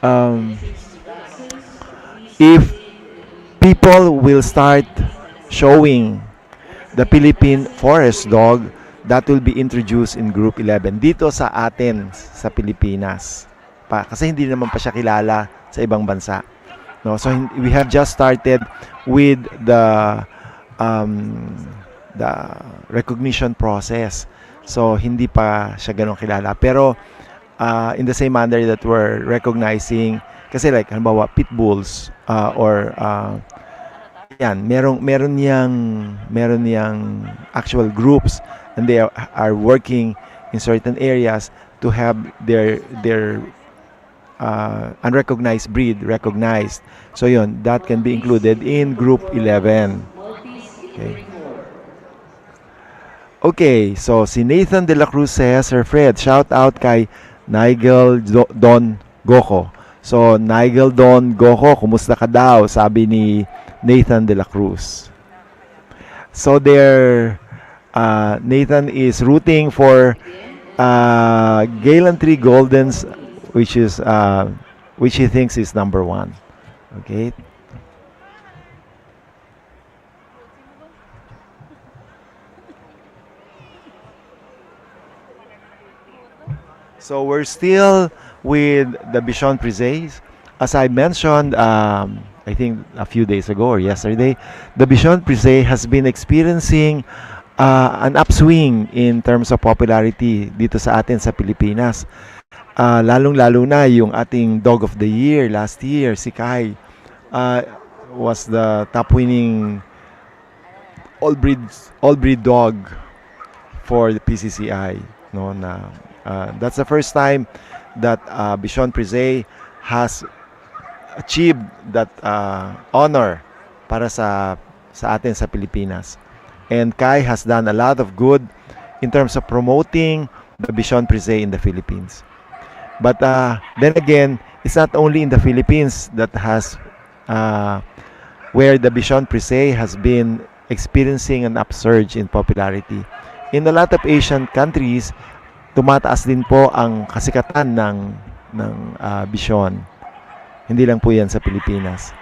if people will start showing the Philippine forest dog that will be introduced in Group 11 dito sa atin sa Pilipinas. Kasi hindi naman pa siya kilala sa ibang bansa. No, so we have just started with the recognition process. So hindi pa siya ganun kilala. Pero in the same manner that we're recognizing, kasi like halimbawa pit bulls or yan, meron yang actual groups, and they are working in certain areas to have their unrecognized breed recognized. So yun, that can be included in Group 11. Okay, so si Nathan De La Cruz says, Sir Fred, shout out kay Nigel Don Goko. So Nigel Don Goko, kumusta ka daw? Sabi ni Nathan De La Cruz. So Nathan is rooting for Gallantry Goldens, which he thinks is number 1. Okay. So we're still with the Bichon Frise. As I mentioned, I think a few days ago or yesterday, the Bichon Frise has been experiencing an upswing in terms of popularity dito sa atin sa Pilipinas. Lalong-lalo na yung ating Dog of the Year last year, si Kai, was the top winning all-breed dog for the PCCI. No, that's the first time that Bichon Frise has achieved that honor para sa atin sa Pilipinas. And Kai has done a lot of good in terms of promoting the Bichon Frise in the Philippines. But then again, it's not only in the Philippines that has where the Bichon Frise has been experiencing an upsurge in popularity. In a lot of Asian countries, tumataas din po ang kasikatan ng Bichon. Hindi lang po yan sa Pilipinas.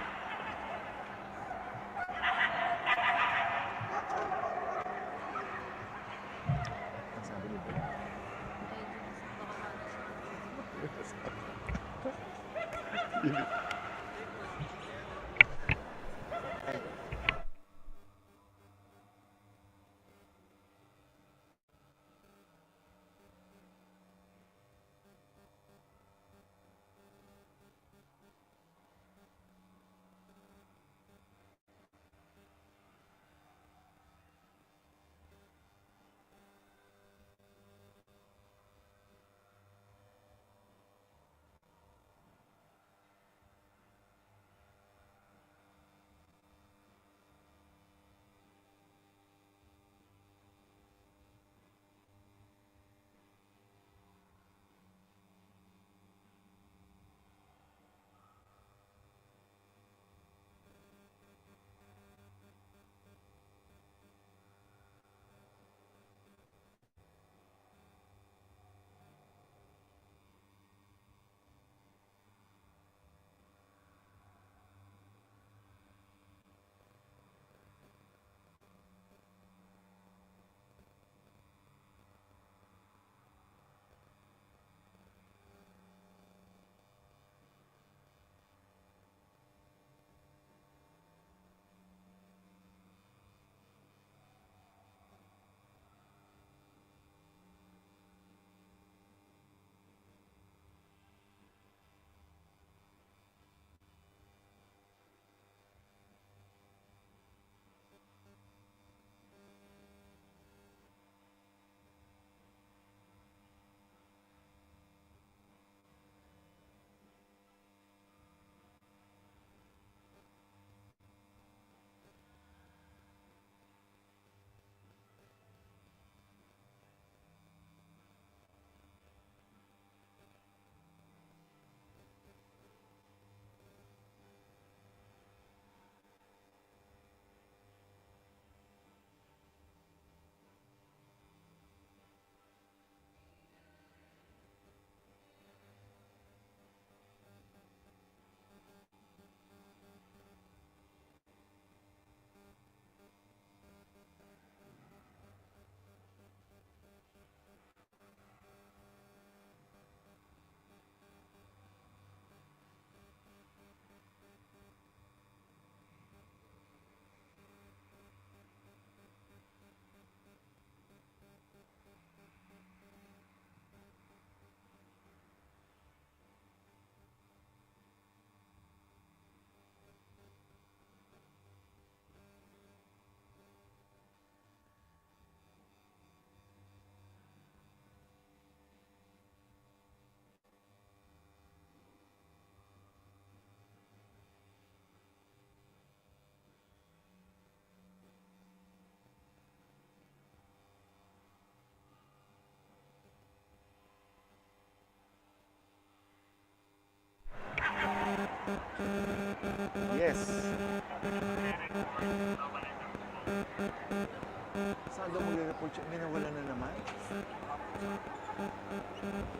Ano yun? Sabi ko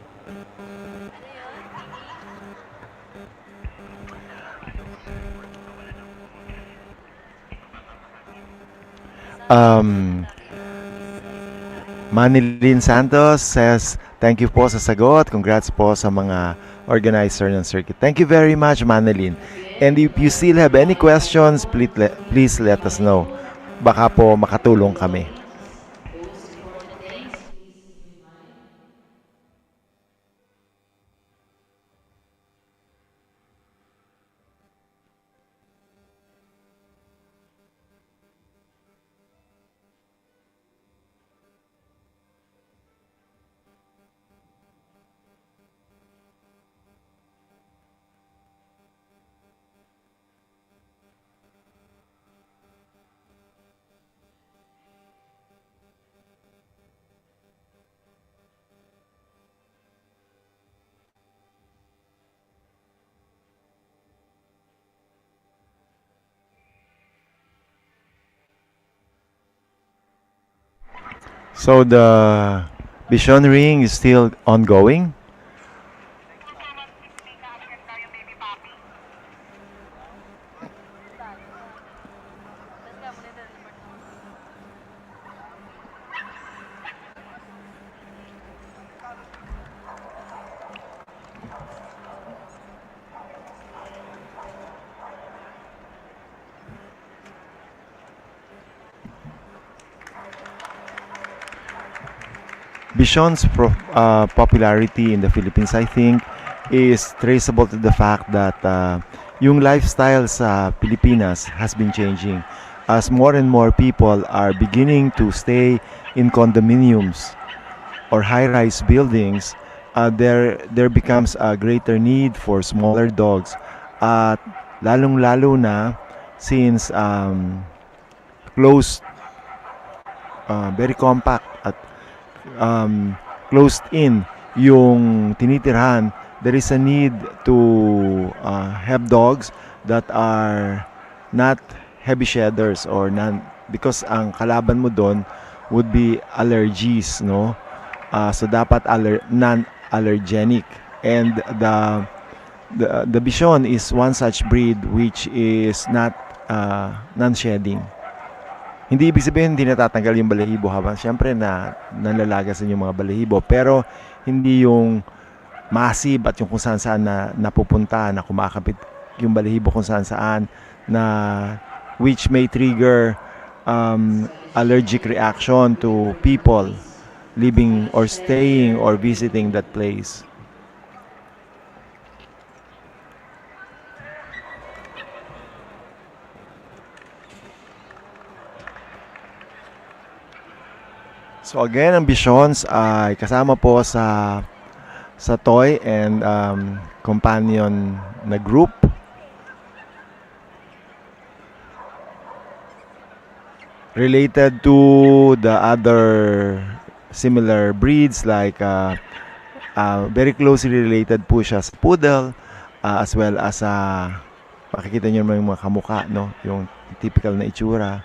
Um, Manilin Santos says, thank you po sa sagot. Congrats po sa mga organizer ng circuit. Thank you very much, Manilin. And if you still have any questions, please let us know. Baka po makatulong kami. Those important things, please keep in mind. So the Bichon ring is still ongoing. tayo na. Tapos nga muna report mo. Bichon's popularity in the Philippines, I think, is traceable to the fact that yung lifestyle sa Pilipinas has been changing as more and more people are beginning to stay in condominiums or high-rise buildings. There becomes a greater need for smaller dogs at lalong-lalo na since close, very compact at um, closed in yung tinitirhan, there is a need to have dogs that are not heavy shedders or non, because ang kalaban mo doon would be allergies, no? So dapat non-allergenic, and the Bichon is one such breed which is not non-shedding. Hindi ibig sabihin hindi natatanggal yung balahibo habang siyempre na nanlalagasan yung mga balahibo, pero hindi yung massive at yung kung saan saan na napupunta, na kumakapit yung balahibo kung saan saan, na which may trigger allergic reaction to people living or staying or visiting that place. So again, ang Bichons ay kasama po sa toy and companion na group. Related to the other similar breeds like very closely related po siya sa poodle, as well as makikita nyo naman yung mga kamukha, no? Yung typical na itsura.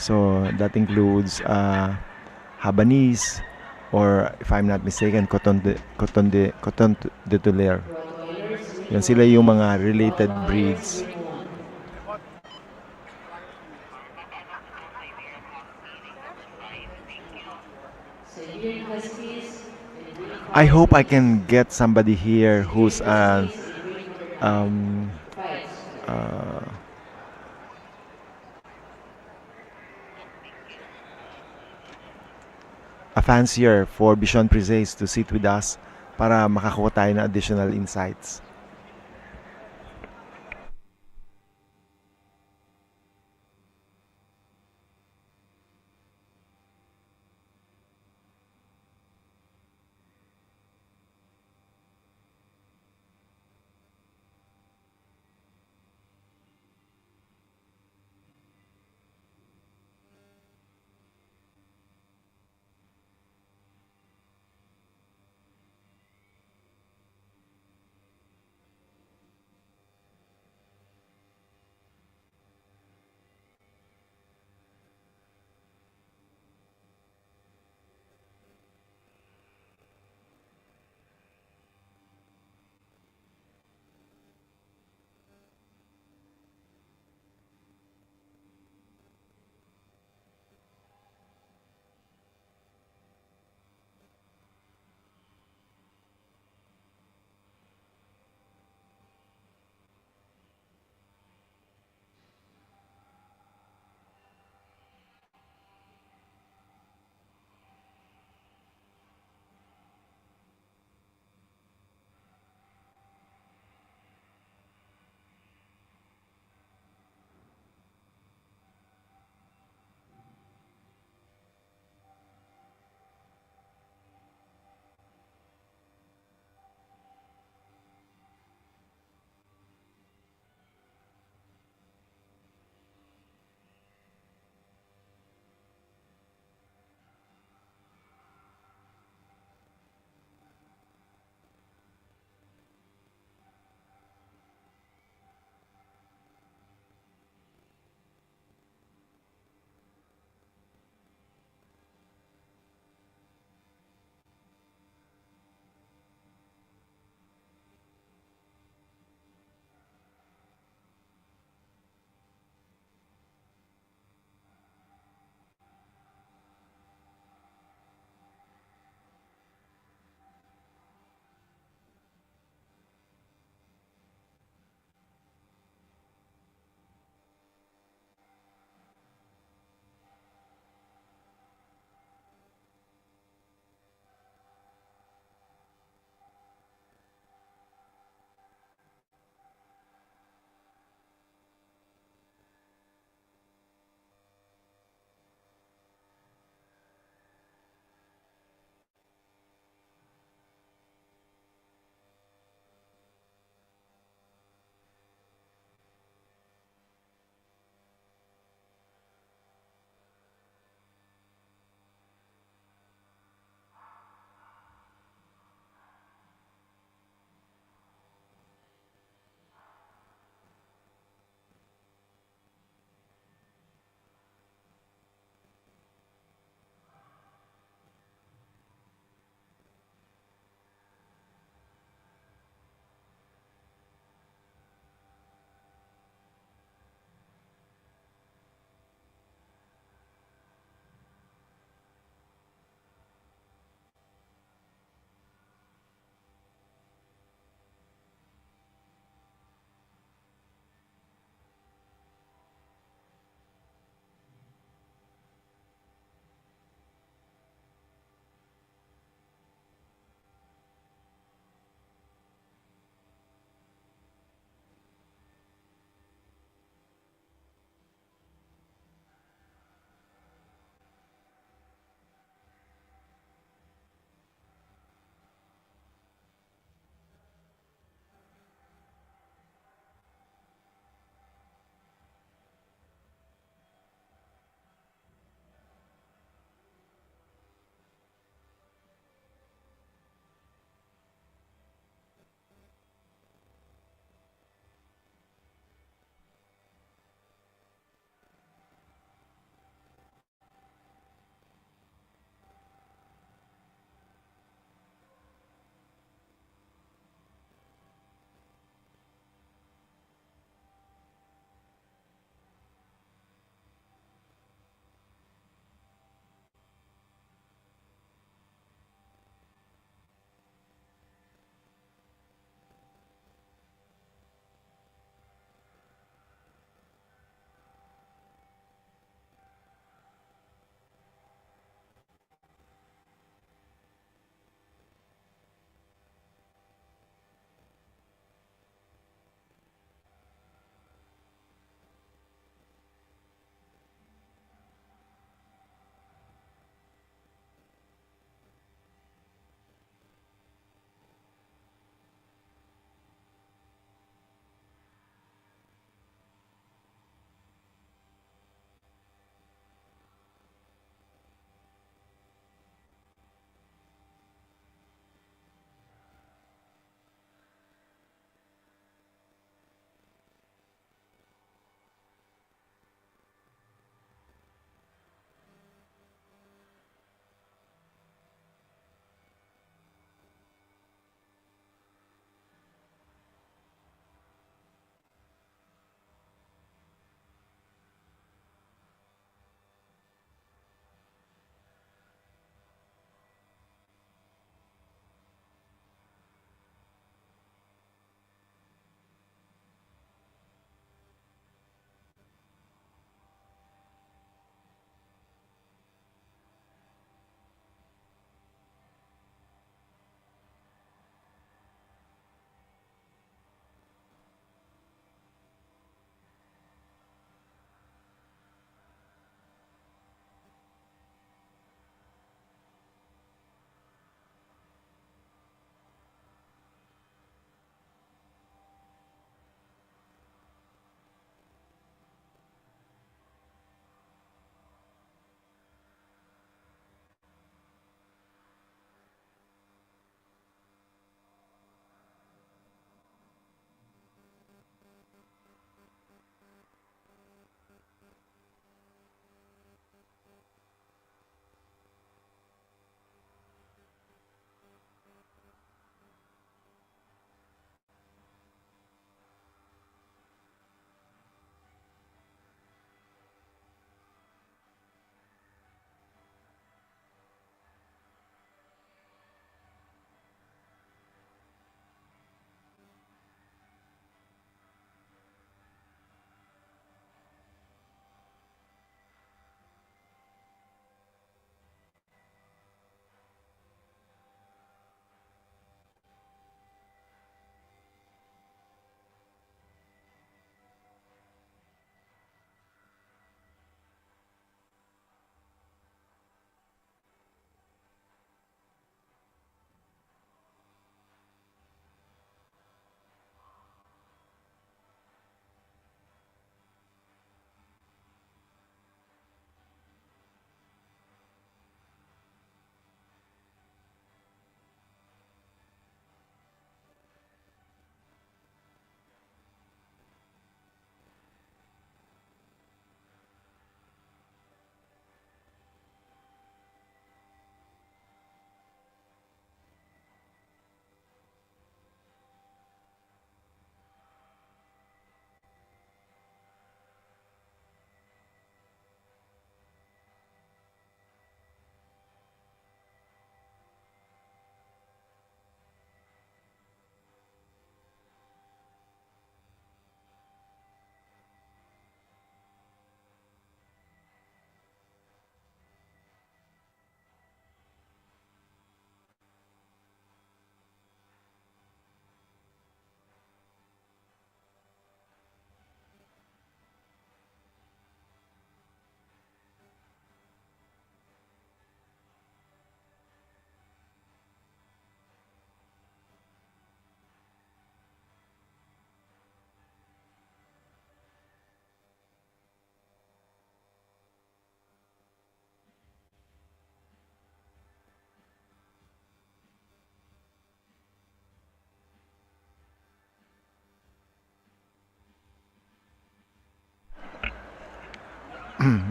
So that includes Habanese, or if I'm not mistaken, Coton de Tulare. Rottweilers, Yan sila yung mga related breeds. Siberian Huskies, I hope I can get somebody here who's um, uh, a fancier for Bichon Frise to sit with us para makakuha tayo ng additional insights.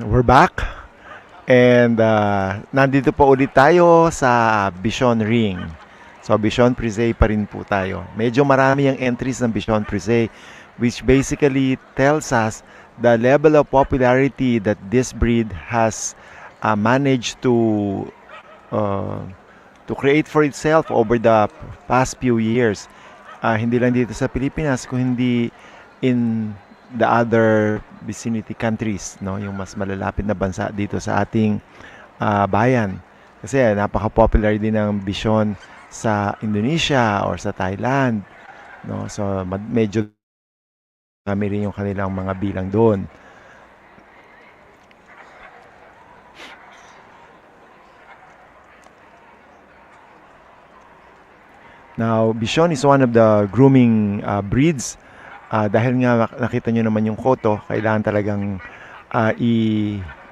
We're back. And nandito po ulit tayo sa Bichon Ring. So Bichon Frise pa rin po tayo. Medyo marami ang entries ng Bichon Frise, which basically tells us the level of popularity that this breed has managed to create for itself over the past few years. Hindi lang dito sa Pilipinas, kundi in the other vicinity countries, no, yung mas malalapit na bansa dito sa ating bayan. Kasi napaka-popular din ng Bichon sa Indonesia or sa Thailand, no. So medyo kami rin yung kanilang mga bilang doon. Now, Bichon is one of the grooming breeds. Dahil nga nakita nyo naman yung koto, kailangan talagang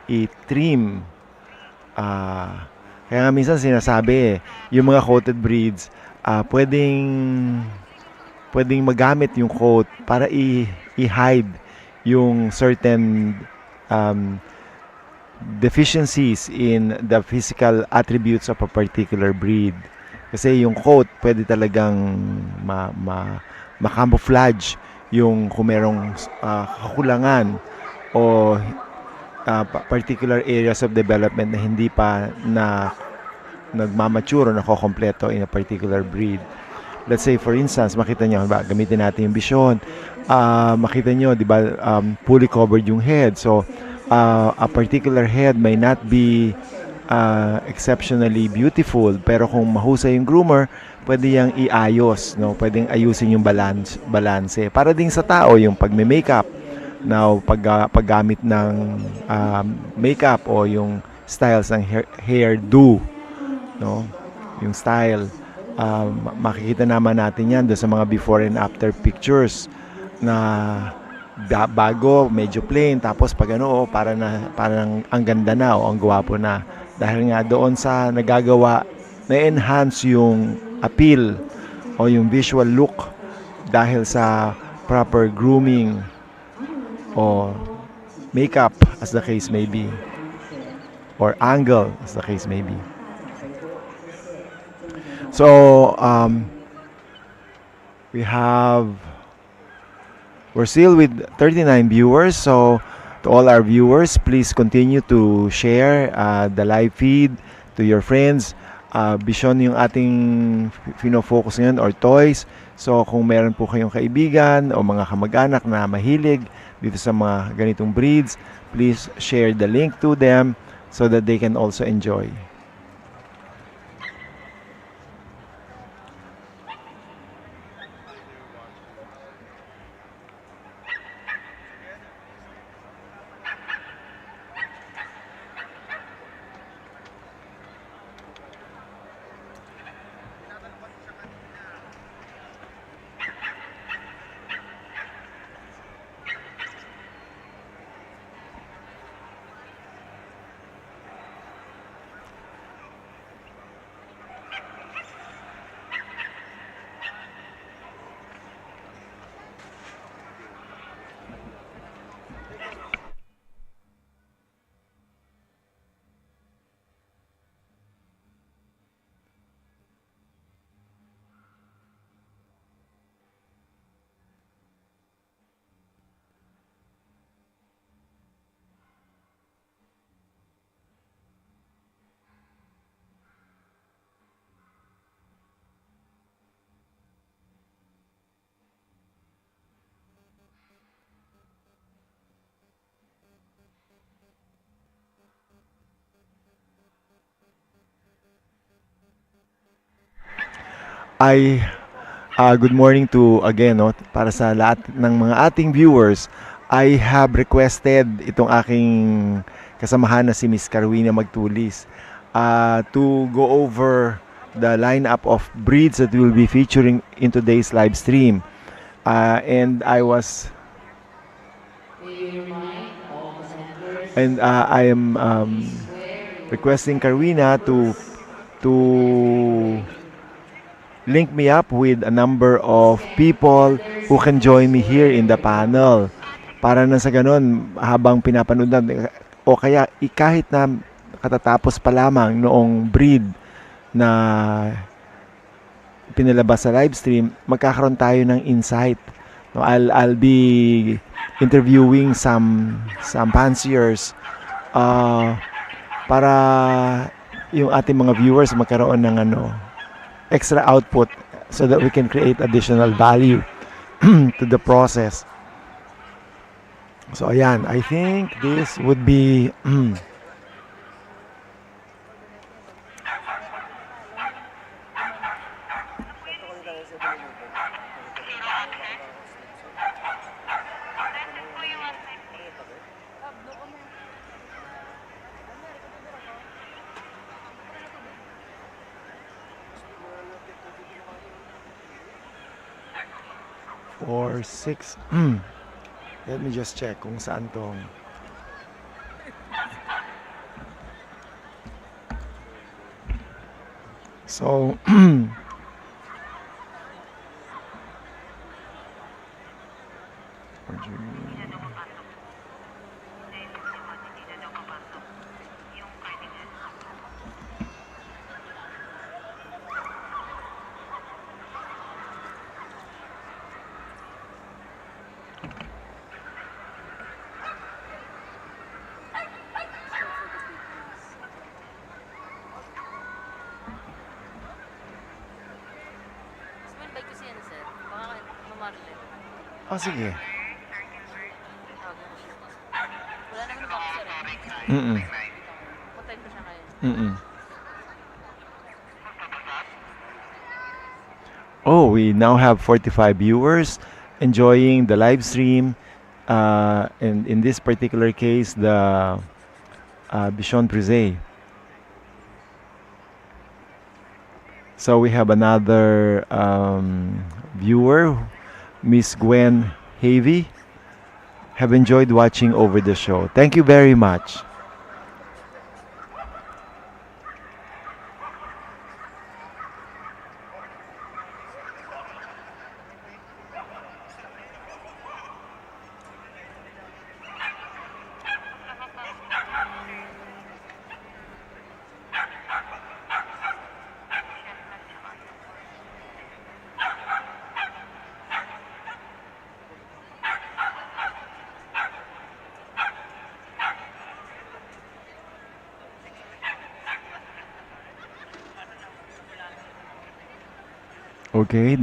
i-trim. Kaya nga minsan sinasabi, yung mga coated breeds, pwedeng magamit yung coat para i-hide yung certain deficiencies in the physical attributes of a particular breed. Kasi yung coat pwede talagang ma-camouflage yung kung merong kakulangan o particular areas of development na hindi pa nagmamature o nakokompleto in a particular breed. Let's say for instance, makita nyo, gamitin natin yung Bichon, makita nyo, di ba, fully covered yung head. So, a particular head may not be exceptionally beautiful, pero kung mahusay yung groomer, pwede yang iayos, no? Pwedeng ayusin yung balance. Para din sa tao, yung pagme-makeup, now paggamit ng makeup o yung styles ng hairdo, no? Yung style, makikita naman natin yan doon sa mga before and after pictures na bago, medyo plain, tapos pag ano, parang ang ganda na o ang gwapo na. Dahil nga doon sa nagagawa, na-enhance yung appeal o yung visual look dahil sa proper grooming o makeup as the case may be, or angle as the case may be. So, we're still with 39 viewers, so to all our viewers, please continue to share the live feed to your friends. Bichon yung ating fino-focus ngayon, or toys. So kung meron po kayong kaibigan o mga kamag-anak na mahilig dito sa mga ganitong breeds, please share the link to them so that they can also enjoy. Good morning to again, no, para sa lahat ng mga ating viewers. I have requested itong aking kasamahan na si Miss Carwina Magtulis to go over the lineup of breeds that we will be featuring in today's live stream. And I am requesting Carwina to link me up with a number of people who can join me here in the panel. Para na sa ganun, habang pinapanood natin, o kaya kahit na katatapos pa lamang noong breed na pinalabas sa live stream, magkakaroon tayo ng insight. No, I'll be interviewing some fanciers para yung ating mga viewers magkaroon ng extra output so that we can create additional value to the process. So ayan, I think this would be or 6. Let me just check kung saan tong so Small bike kasi yan, sir. Baka mamarlet. sige. Wala naman ba ako, sir? Puntahin ko siya ngayon. Oh, we now have 45 viewers enjoying the live stream. And in this particular case, the Bichon Frise. So we have another viewer, Miss Gwen Havy. Have enjoyed watching over the show. Thank you very much. Okay,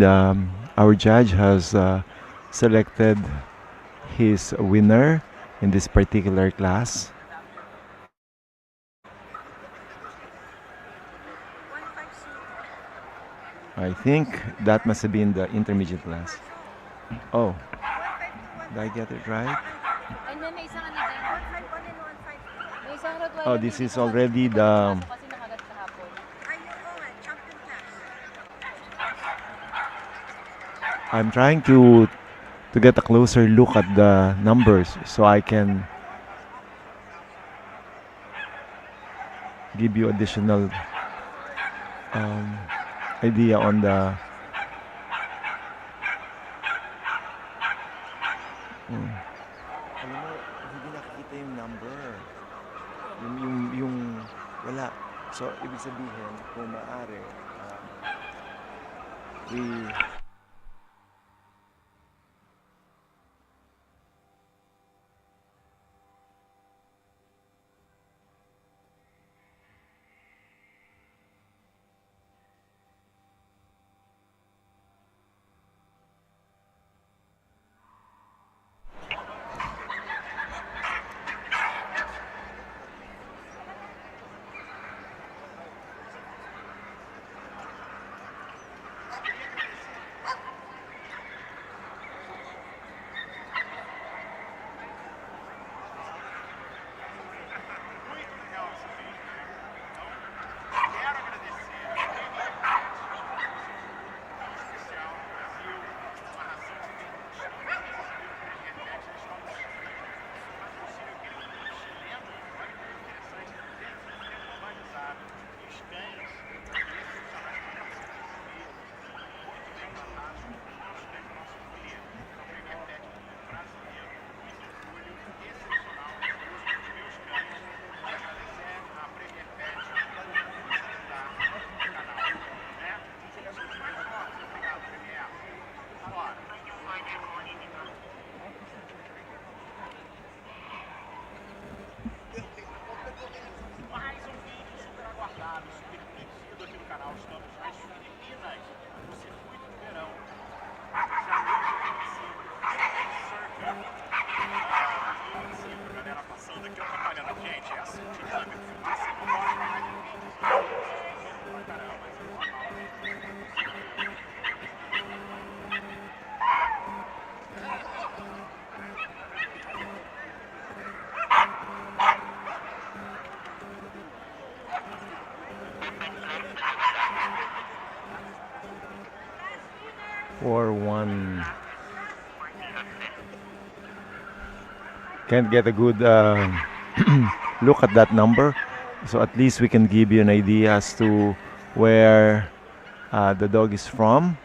our judge has selected his winner in this particular class. I think that must have been the intermediate class. Oh, did I get it right? And then may isang ano din. May isang Rottweiler. Oh, this is already the... Kasi nakagat kahapon. I'm trying to get a closer look at the numbers so I can give you additional idea on the Alam mo, hindi nakikita yung number. Yung wala. So, ibig sabihin, kung maaari, we 4-1. Can't get a good look at that number. So at least we can give you an idea as to where the dog is from.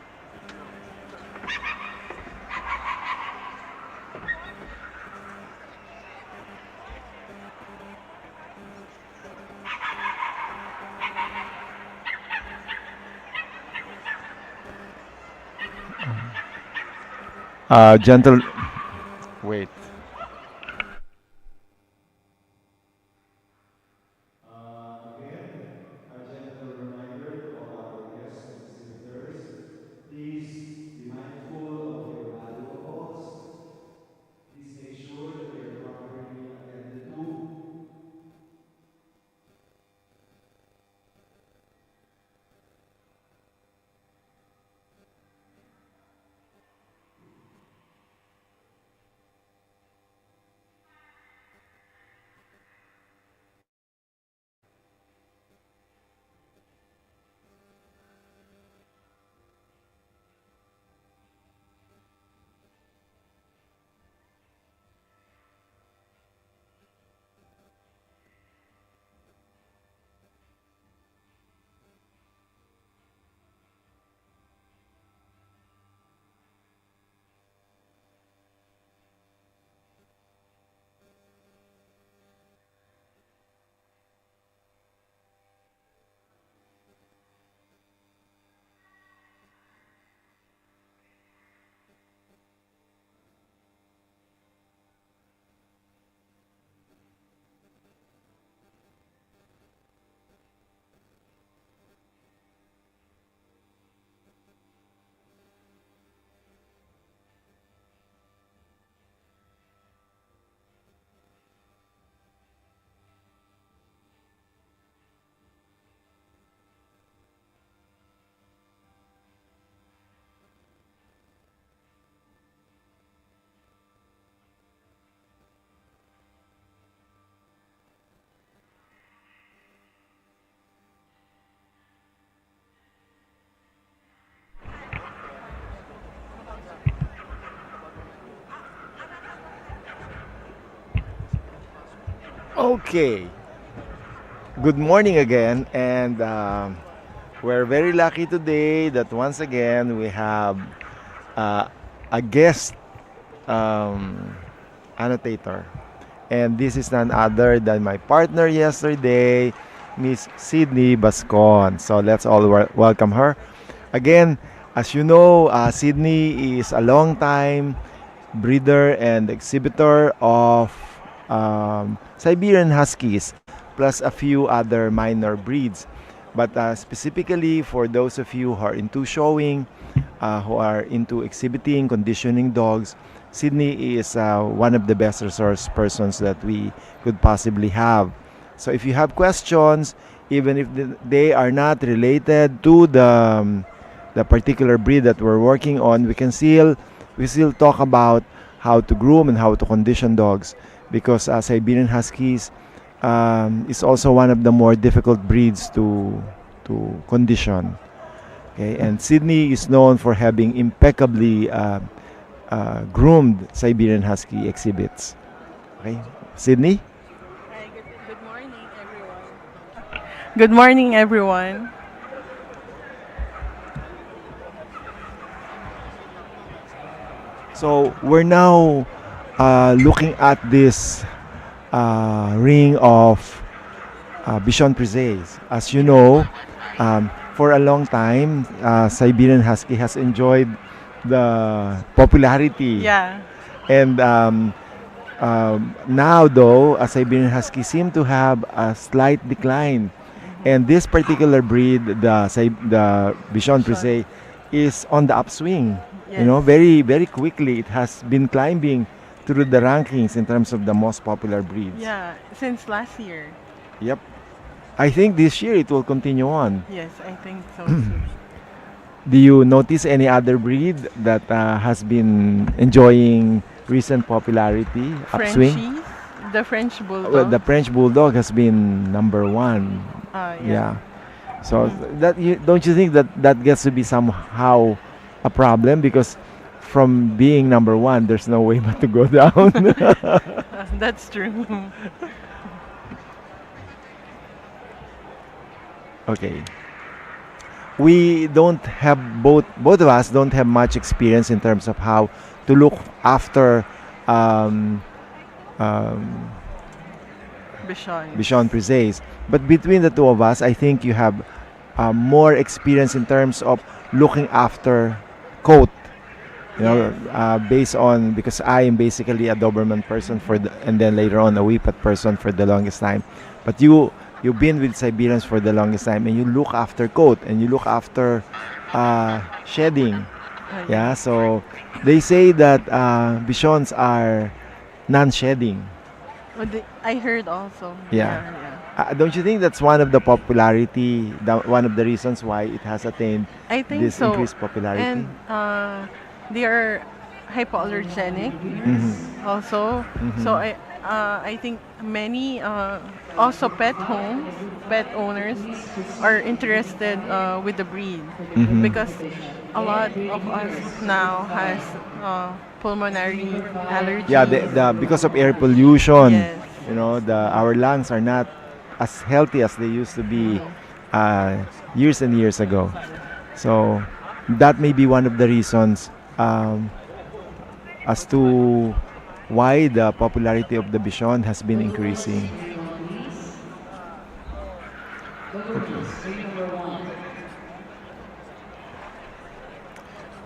Gentle. Wait. Again, a gentle reminder to all our guests and exhibitors, please be mindful of your valuables. Please make sure that they are properly attended to. Okay. Good morning again, and we're very lucky today that once again we have uh, a guest um, annotator, and this is none other than my partner yesterday, Miss Sydney Bascon. So let's all welcome her. Again, as you know, Sydney is a long time breeder and exhibitor of Siberian Huskies, plus a few other minor breeds. But specifically for those of you who are into showing, who are into exhibiting, conditioning dogs, Sydney is one of the best resource persons that we could possibly have. So if you have questions, even if they are not related to the particular breed that we're working on, we still talk about how to groom and how to condition dogs, because Siberian Huskies is also one of the more difficult breeds to condition. Okay, and Sydney is known for having impeccably groomed Siberian Husky exhibits. Okay, Sydney. Hi, good morning, everyone. Good morning, everyone. So we're now looking at this ring of Bichon Frise. As you know, for a long time, Siberian Husky has enjoyed the popularity. Yeah, And now, though, Siberian Husky seem to have a slight decline. And this particular breed, the Bichon Frise, is on the upswing. You know, yes. very, very quickly, it has been climbing through the rankings in terms of the most popular breeds. Yeah, since last year. Yep. I think this year it will continue on. Yes, I think so too. Do you notice any other breed that has been enjoying recent popularity, upswing? Frenchies, the French Well, Bulldog. the French Bulldog has been number one. Yeah. Yeah. So don't you think that that gets to be somehow a problem because from being number one, there's no way but to go down. That's true. Okay. We don't have both of us don't have much experience in terms of how to look after um, um, Bichon. Bichon Frise. But between the two of us, I think you have more experience in terms of looking after coat. You know, based on because I am basically a Doberman person and then later on a Whippet person for the longest time. But you've been with Siberians for the longest time, and you look after coat and you look after shedding. Yeah, so they say that Bichons are non-shedding. I heard also. Yeah. Yeah. Don't you think that's one of the popularity, one of the reasons why it has attained I think this so. increased popularity? And they are hypoallergenic also. So I think many also pet owners are interested with the breed because a lot of us now has pulmonary allergies. Yeah, because of air pollution, Yes. you know, our lungs are not as healthy as they used to be years and years ago. So that may be one of the reasons as to why the popularity of the Bichon has been increasing.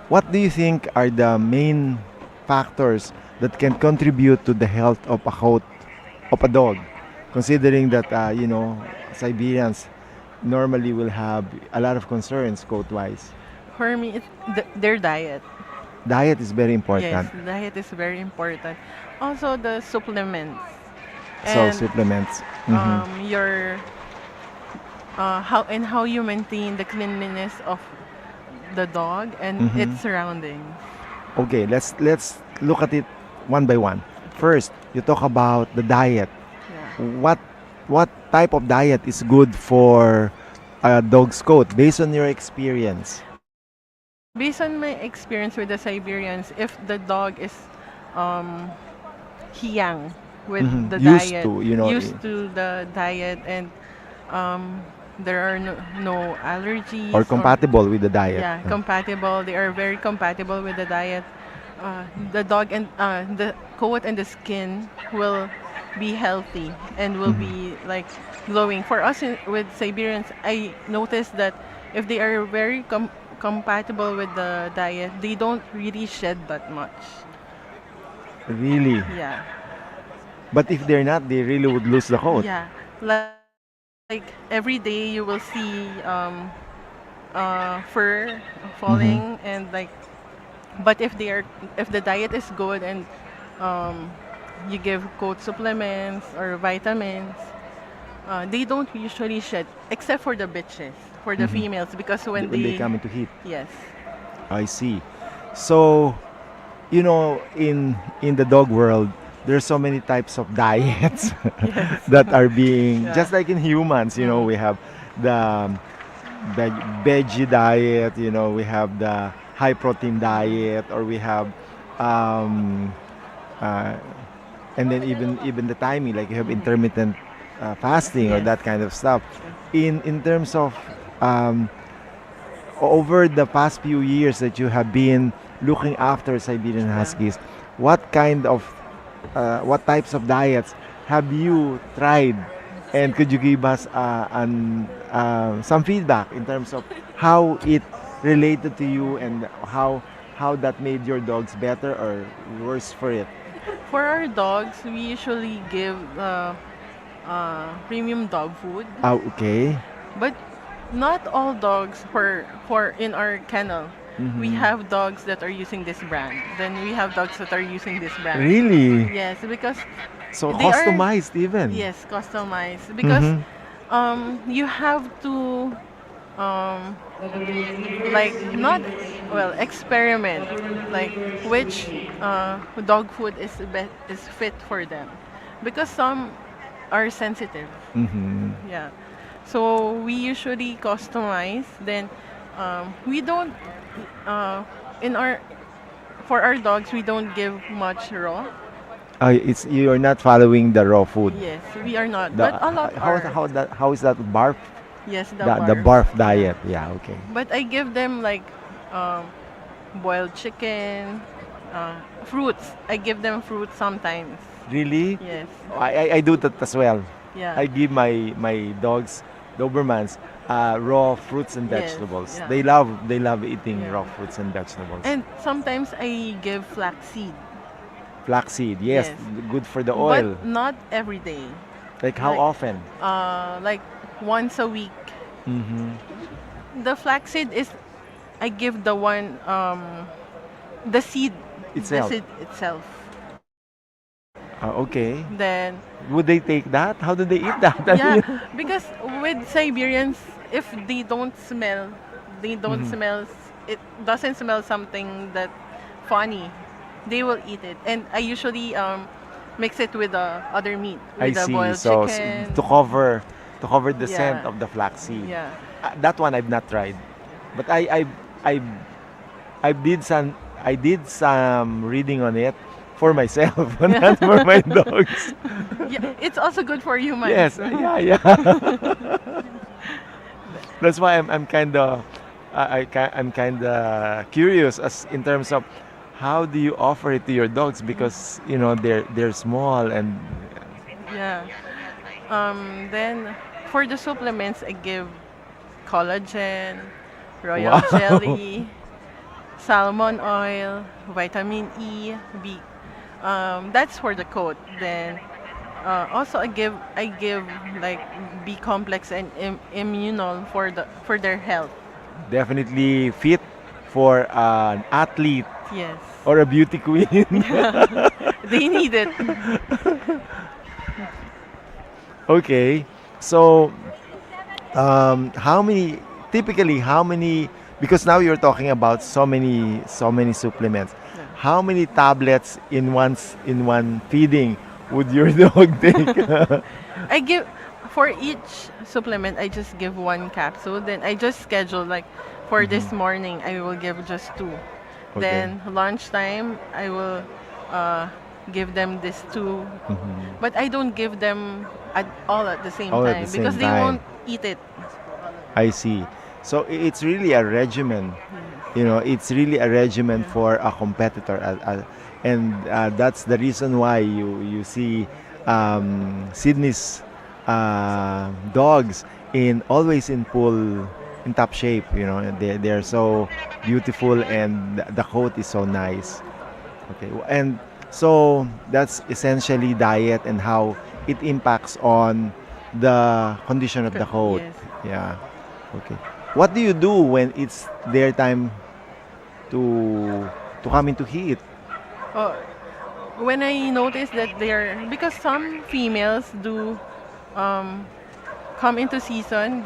What do you think are the main factors that can contribute to the health of a coat of a dog, considering that Siberians normally will have a lot of concerns coat-wise? For me, it's their diet. Diet is very important. Yes, diet is very important. Also, the supplements. So And supplements. your how you maintain the cleanliness of the dog and its surroundings. Okay, let's look at it one by one. First, you talk about the diet. Yeah. What type of diet is good for a dog's coat based on your experience? Based on my experience with the Siberians, if the dog is hiyang with the Used diet, to, you know, used to the diet, and there are no allergies Or compatible with the diet. yeah, compatible. They are very compatible with the diet. The dog and the coat and the skin will be healthy and will be like glowing. For us with Siberians, I noticed that if they are very compatible with the diet, they don't really shed that much. Really? Yeah. But if they're not, they really would lose the coat. Yeah. Like every day you will see fur falling and like but if the diet is good and you give coat supplements or vitamins, they don't usually shed except for the bitches, for the females because when They come into heat. yes. I see. So, in the dog world, there's so many types of diets that are being just like in humans. We have the veggie diet. We have the high protein diet, or we have, and then even the timing, like you have intermittent fasting or that kind of stuff. In terms of over the past few years that you have been looking after Siberian Huskies, what types of diets have you tried? And could you give us some feedback in terms of how it related to you and how that made your dogs better or worse for it? For our dogs, we usually give premium dog food. Okay. But not all dogs for in our kennel. We have dogs that are using this brand. Then we have dogs that are using this brand. Really? Yes, because So they are- customized even. yes, customized because you have to like not experiment like which dog food is fit for them because some are sensitive. Yeah. So we usually customize. Then we don't in our for our dogs, we don't give much raw. It's you're not following the raw food. Yes, we are not, The, but a lot how, are. how is that barf? Yes, the The barf. barf diet. Yeah, okay. But I give them like um, boiled chicken, fruits. I give them fruits sometimes. Really? Yes. I do that as well. Yeah. I give my dogs, Dobermans, raw fruits and Yes, vegetables. yeah. They love eating Yeah. raw fruits and vegetables. And sometimes I give flaxseed. Flaxseed, yes, Yes. good for the oil. But not every day. Like how like- often? Like once a week. Mm-hmm. The flaxseed is I give the one the seed Itself. The seed itself. Okay. Then Would they take that? How do they eat that? yeah, because with Siberians, if they don't smell, it doesn't smell something that funny, they will eat it. And I usually mix it with the other meat, I with the see. boiled So chicken. to cover the scent Yeah. of the flaxseed. Yeah. That one I've not tried, but I did some reading on it for myself, not for my dogs. Yeah, it's also good for humans. Yes, yeah. That's why I'm kind of I'm kind of curious as in terms of how do you offer it to your dogs because you know they're small and Yeah. Then for the supplements, I give collagen, royal Wow. jelly, salmon oil, vitamin E, B. That's for the coat. Then also I give like B complex and immunol for their health. definitely fit for an athlete Yes. or a beauty queen. They need it. Okay, so typically how many because now you're talking about so many supplements. Yeah. How many tablets in one feeding would your dog take? I give for each supplement I just give one capsule. Then I just schedule like for this morning I will give just two. Okay. Then lunchtime I will give them this two. Mhm. But I don't give them all at the same All at time the same because they time. won't eat it. I see. So it's really a regimen. You know, it's really a regimen for a competitor, and that's the reason why you see Sydney's dogs always in top shape. You know, they're so beautiful, and the coat is so nice. Okay, and so that's essentially diet and how it impacts on the condition of the coat. Yes. Yeah. Okay. What do you do when it's their time to come into heat? Oh, when I notice that because some females do come into season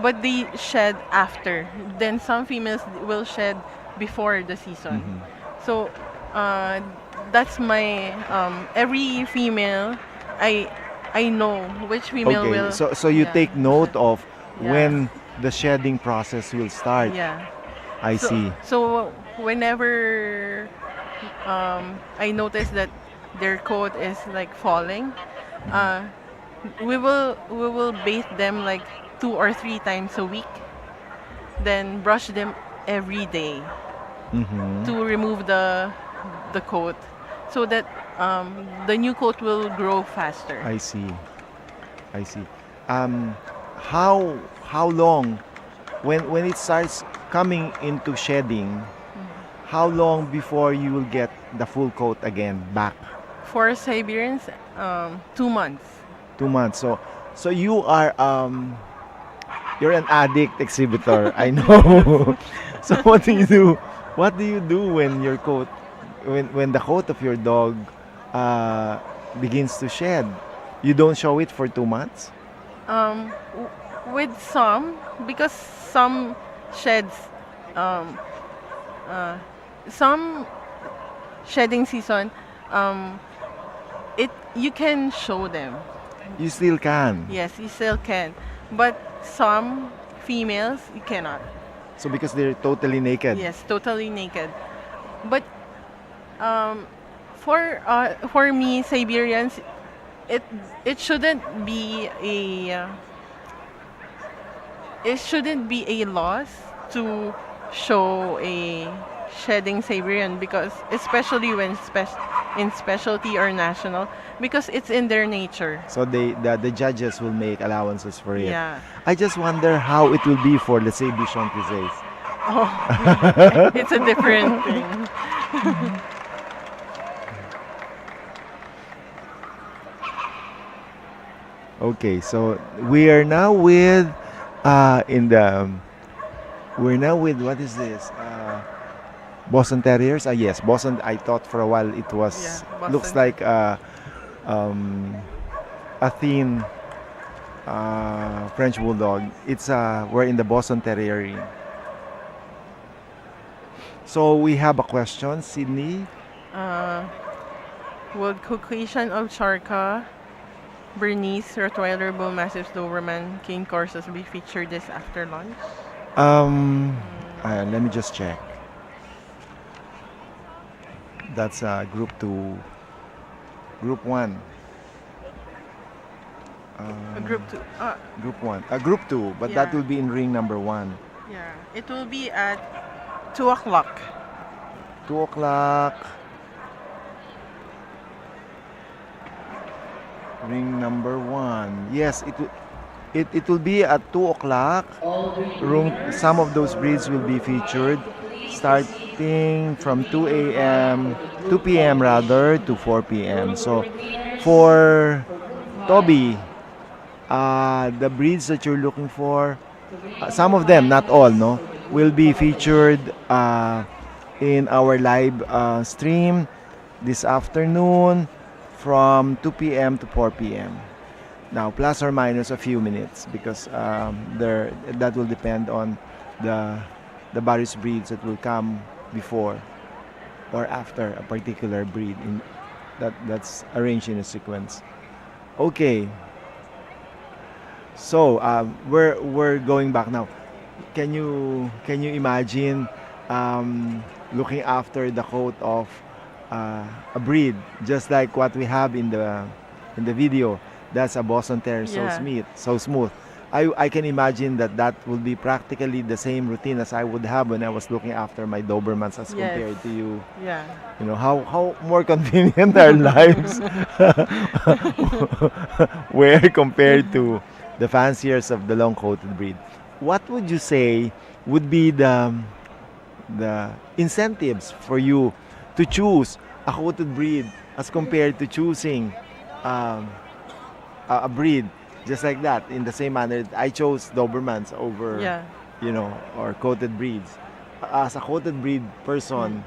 but they shed after. Then some females will shed before the season. Mhm. So that's my every female I know which female Okay. will. So you yeah. take note of Yeah. when the shedding process will start. Yeah. I see. So whenever I notice that their coat is like falling, uh, we will bathe them like 2 or 3 times a week. Then brush them every day Mm-hmm. to remove the coat, so that the new coat will grow faster. I see. I see. Um, how long when it starts coming into shedding? How long before you will get the full coat again back? For Siberians, 2 months. 2 months. So you are you're an addict exhibitor. I know. So what do you do? What do you do when your coat when the coat of your dog begins to shed? You don't show it for 2 months? With some, because some sheds, um, some shedding season, you can show them. You still can. Yes, you still can, but some females you cannot. So because they're totally naked. Yes, totally naked. But um, for me, Siberians, it it shouldn't be a it shouldn't be a loss to show a shedding Siberian, because especially when in specialty or national, because it's in their nature. So the judges will make allowances for it. Yeah. I just wonder how it will be for, let's say, Bichon Frise. Oh, it's a different thing. Okay, so we are now with in the we're now with, what is this? Boston Terriers. Yes, Boston. I thought for a while it was Yeah, looks Boston. like a thin French Bulldog. It's we're in the Boston Terrier ring. So we have a question, Sydney. Uh, would Caucasian Ovcharka, Bernese, Rottweiler, Bullmastiff, Doberman, King Corsas be featured this after lunch? Let me just check. That's group 2. Group 1. Group 2. Group 1. Group 2, but that Yeah. will be in ring number 1. Yeah, it will be at 2 o'clock. 2 o'clock. Ring number 1. Yes, it will be at 2 o'clock. Room. Some of those breeds will be featured starting from 2 a.m. 2 p.m. rather to 4 p.m. So for Toby, the breeds that you're looking for, some of them, not all, no, will be featured in our live stream this afternoon from 2 p.m. to 4 p.m. Now, plus or minus a few minutes, because that will depend on the various breeds that will come before or after a particular breed that's arranged in a sequence. Okay. So we're going back now. Can you imagine looking after the coat of a breed just like what we have in the video? That's a Boston Terrier, Yeah. so smooth. I can imagine that will be practically the same routine as I would have when I was looking after my Dobermans as Yes. compared to you. Yeah. You know how more convenient our lives were compared to the fanciers of the long-coated breed. What would you say would be the incentives for you to choose a coated breed as compared to choosing a breed just like that? In the same manner, I chose Dobermans over, Yeah. or coated breeds. As a coated breed person,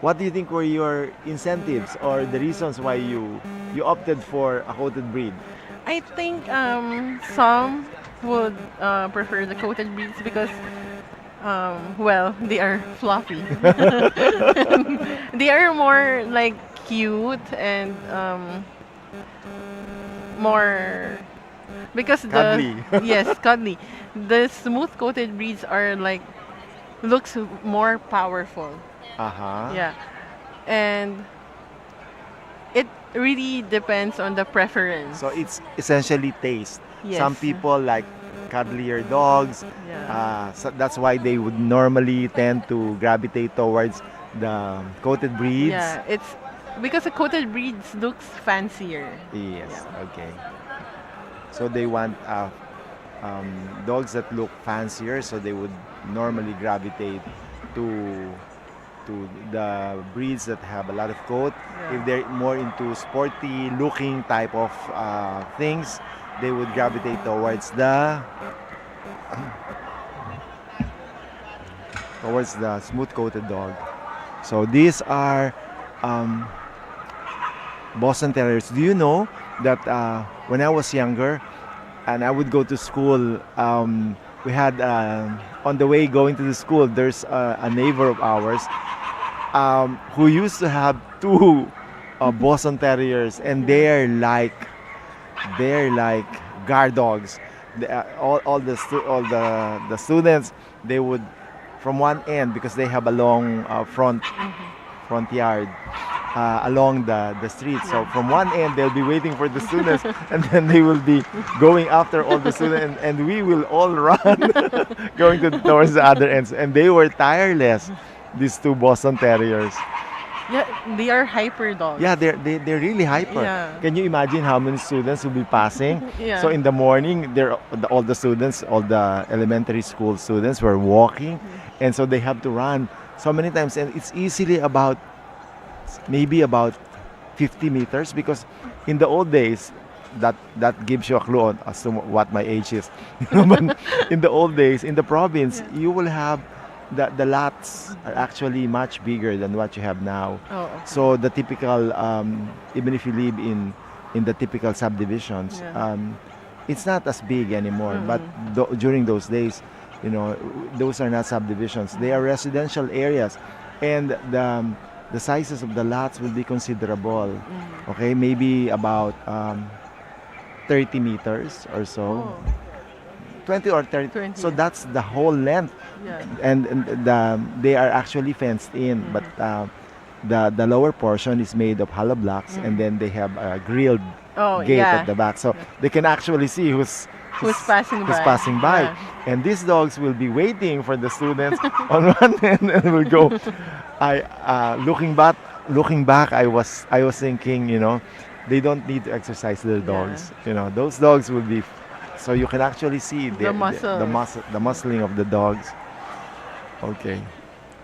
what do you think were your incentives or the reasons why you opted for a coated breed? I think some would prefer the coated breeds because, well, they are fluffy. They are more like cute and more because Cuddly. yes, cuddly. The smooth coated breeds are like looks more powerful. Uh-huh. Yeah, and it really depends on the preference. So it's essentially taste. Yes. Some people like cuddlier dogs. Yeah. So that's why they would normally tend to gravitate towards the coated breeds. Yeah, it's because the coated breeds looks fancier. Yes. Okay. So they want dogs that look fancier, so they would normally gravitate to the breeds that have a lot of coat. Yeah. If they're more into sporty looking type of things, they would gravitate towards the smooth coated dog. So these are Boston Terriers. Do you know that when I was younger and I would go to school, we had on the way going to the school, there's a neighbor of ours who used to have 2 Boston Terriers, and they're like guard dogs. the students, they would from one end, because they have a long front yard along the street. So from one end, they'll be waiting for the students, and then they will be going after all the students, and we will all run going towards the other ends. And they were tireless, these two Boston Terriers. Yeah, they are hyper dogs. Yeah, they're really hyper. Yeah. Can you imagine how many students will be passing? Yeah. So in the morning, all the students, all the elementary school students were walking, and so they have to run so many times, and it's easily maybe about 50 meters, because in the old days, that gives you a clue as to what my age is. But in the old days, in the province, you will have the lots are actually much bigger than what you have now. Oh, okay. So the typical, even if you live in the typical subdivisions, Yeah. it's not as big anymore. But during those days, those are not subdivisions. They are residential areas, and the sizes of the lots will be considerable. Okay, maybe about 30 meters or so. Oh. 20 or 30. 20. So that's the whole length. Yeah. And they are actually fenced in, but the lower portion is made of hollow blocks, and then they have a grilled gate yeah. at the back, so they can actually see who's passing by. Yeah. And these dogs will be waiting for the students on one end, and will go. Looking back, I was thinking, they don't need to exercise their dogs. Those dogs will be. So you can actually see the muscling of the dogs. Okay,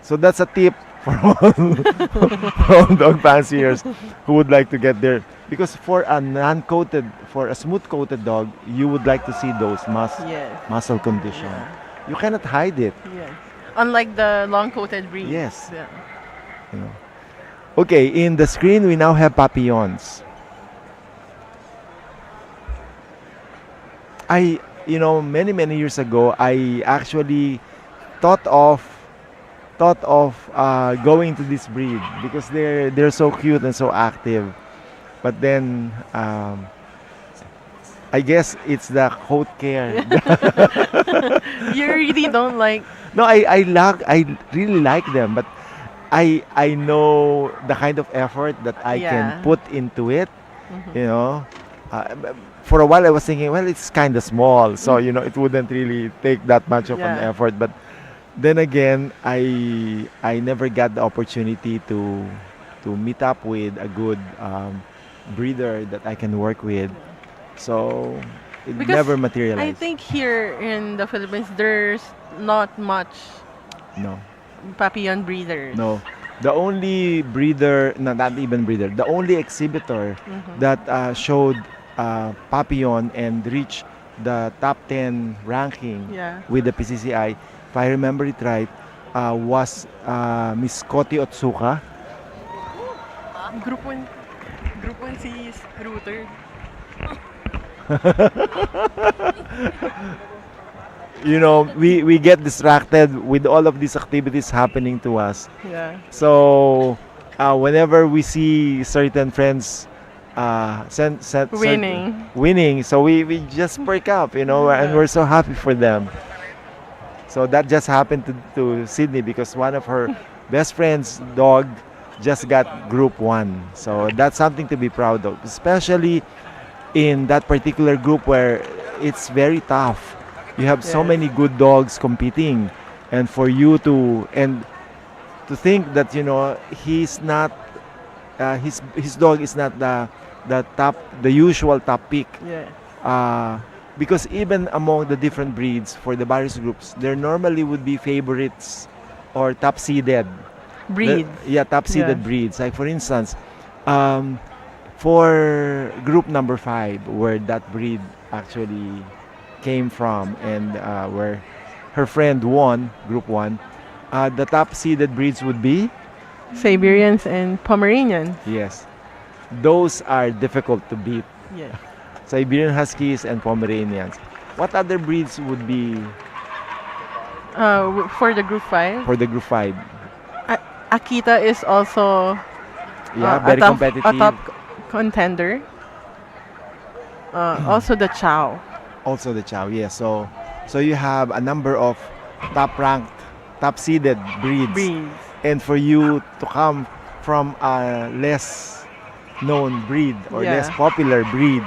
so that's a tip for all dog fanciers who would like to get there. Because for a smooth-coated dog, you would like to see those Yes. muscle condition. You cannot hide it. Yes. Unlike the long-coated breed. Yes. Yeah. Okay, in the screen we now have papillons. Many years ago, I actually thought of going to this breed because they're so cute and so active. But then I guess it's the coat care. You really don't like. No, I really like them, but I know the kind of effort that I can put into it. For a while I was thinking, well, it's kind of small, so it wouldn't really take that much of an effort. But then again, I never got the opportunity to meet up with a good breeder that I can work with, so it Because never materialized. I think here in the Philippines, there's not much No. papillon breeders. No. The only breeder, no, not even breeder, the only exhibitor that showed papillon and reached the top 10 ranking with the PCCI, if I remember it right, was Miss Koti Otsuka. Group 1 si Router. We get distracted with all of these activities happening to us. Yeah. So whenever we see certain friends winning, so we just perk up, and we're so happy for them. So that just happened to Sydney because one of her best friend's dog just got Group 1. So that's something to be proud of, especially in that particular group where it's very tough. You have so many good dogs competing, and for you to think that he's not his dog is not the usual top pick. Yeah. Because even among the different breeds for the various groups, there normally would be favorites or top-seeded Breeds. Top-seeded breeds. Like for instance, for group number 5, where that breed actually came from, and where her friend won Group 1, the top-seeded breeds would be Siberians and Pomeranians. Yes, those are difficult to beat. Yeah. Siberian Huskies and Pomeranians. What other breeds would be For the Group 5. for the Group 5? Akita is also Very competitive. a top contender. Also the Chow. Also the Chow, yes. So you have a number of top-ranked, top-seeded breeds. Breeds. And for you to come from a less known breed or Yeah. less popular breed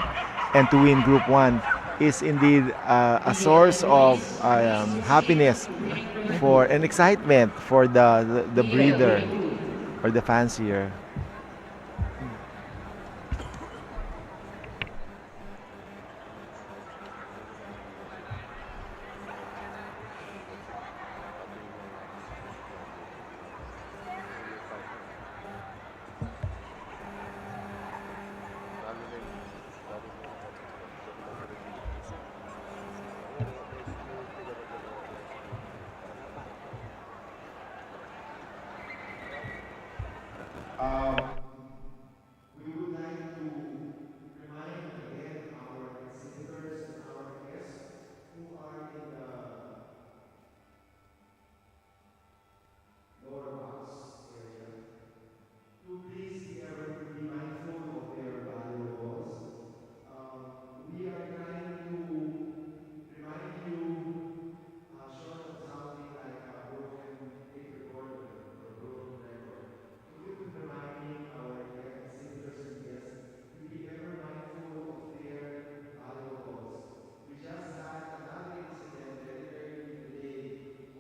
and to win Group 1 is indeed a source of happiness for and excitement for the breeder or the fancier. Um, we would like to remind again our exhibitors and our guests who are in the lower box area to please be mindful of their valuables. We are trying to remind you, short of sounding like a broken tape recorder or a broken record, to keep reminding our exhibitors and guests to be ever mindful of their valuables. We just had another incident very early today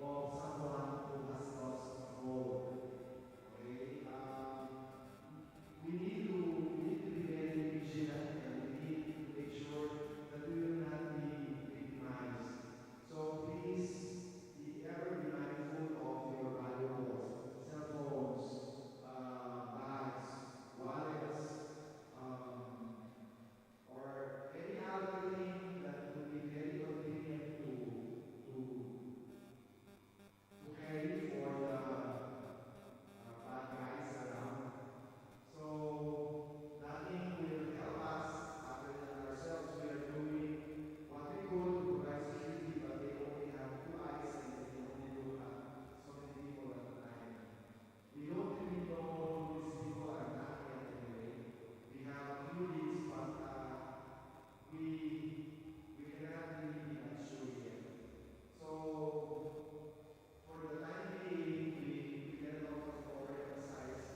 of someone who has lost a phone. Okay, we need to be very vigilant and we need to make sure that we will not be victimized. So please be mindful of your valuables, cell phones, bags, wallets, or any other thing that would be very convenient to carry for the bad guys around. So nothing will help us other than ourselves. We are doing what we could to provide security, but they only have two eyes and they can only look at so many people at a time. We don't really know who these people are not yet anyway. We have a few leads, but we we cannot really be that sure yet. So for the time being, we cannot overemphasize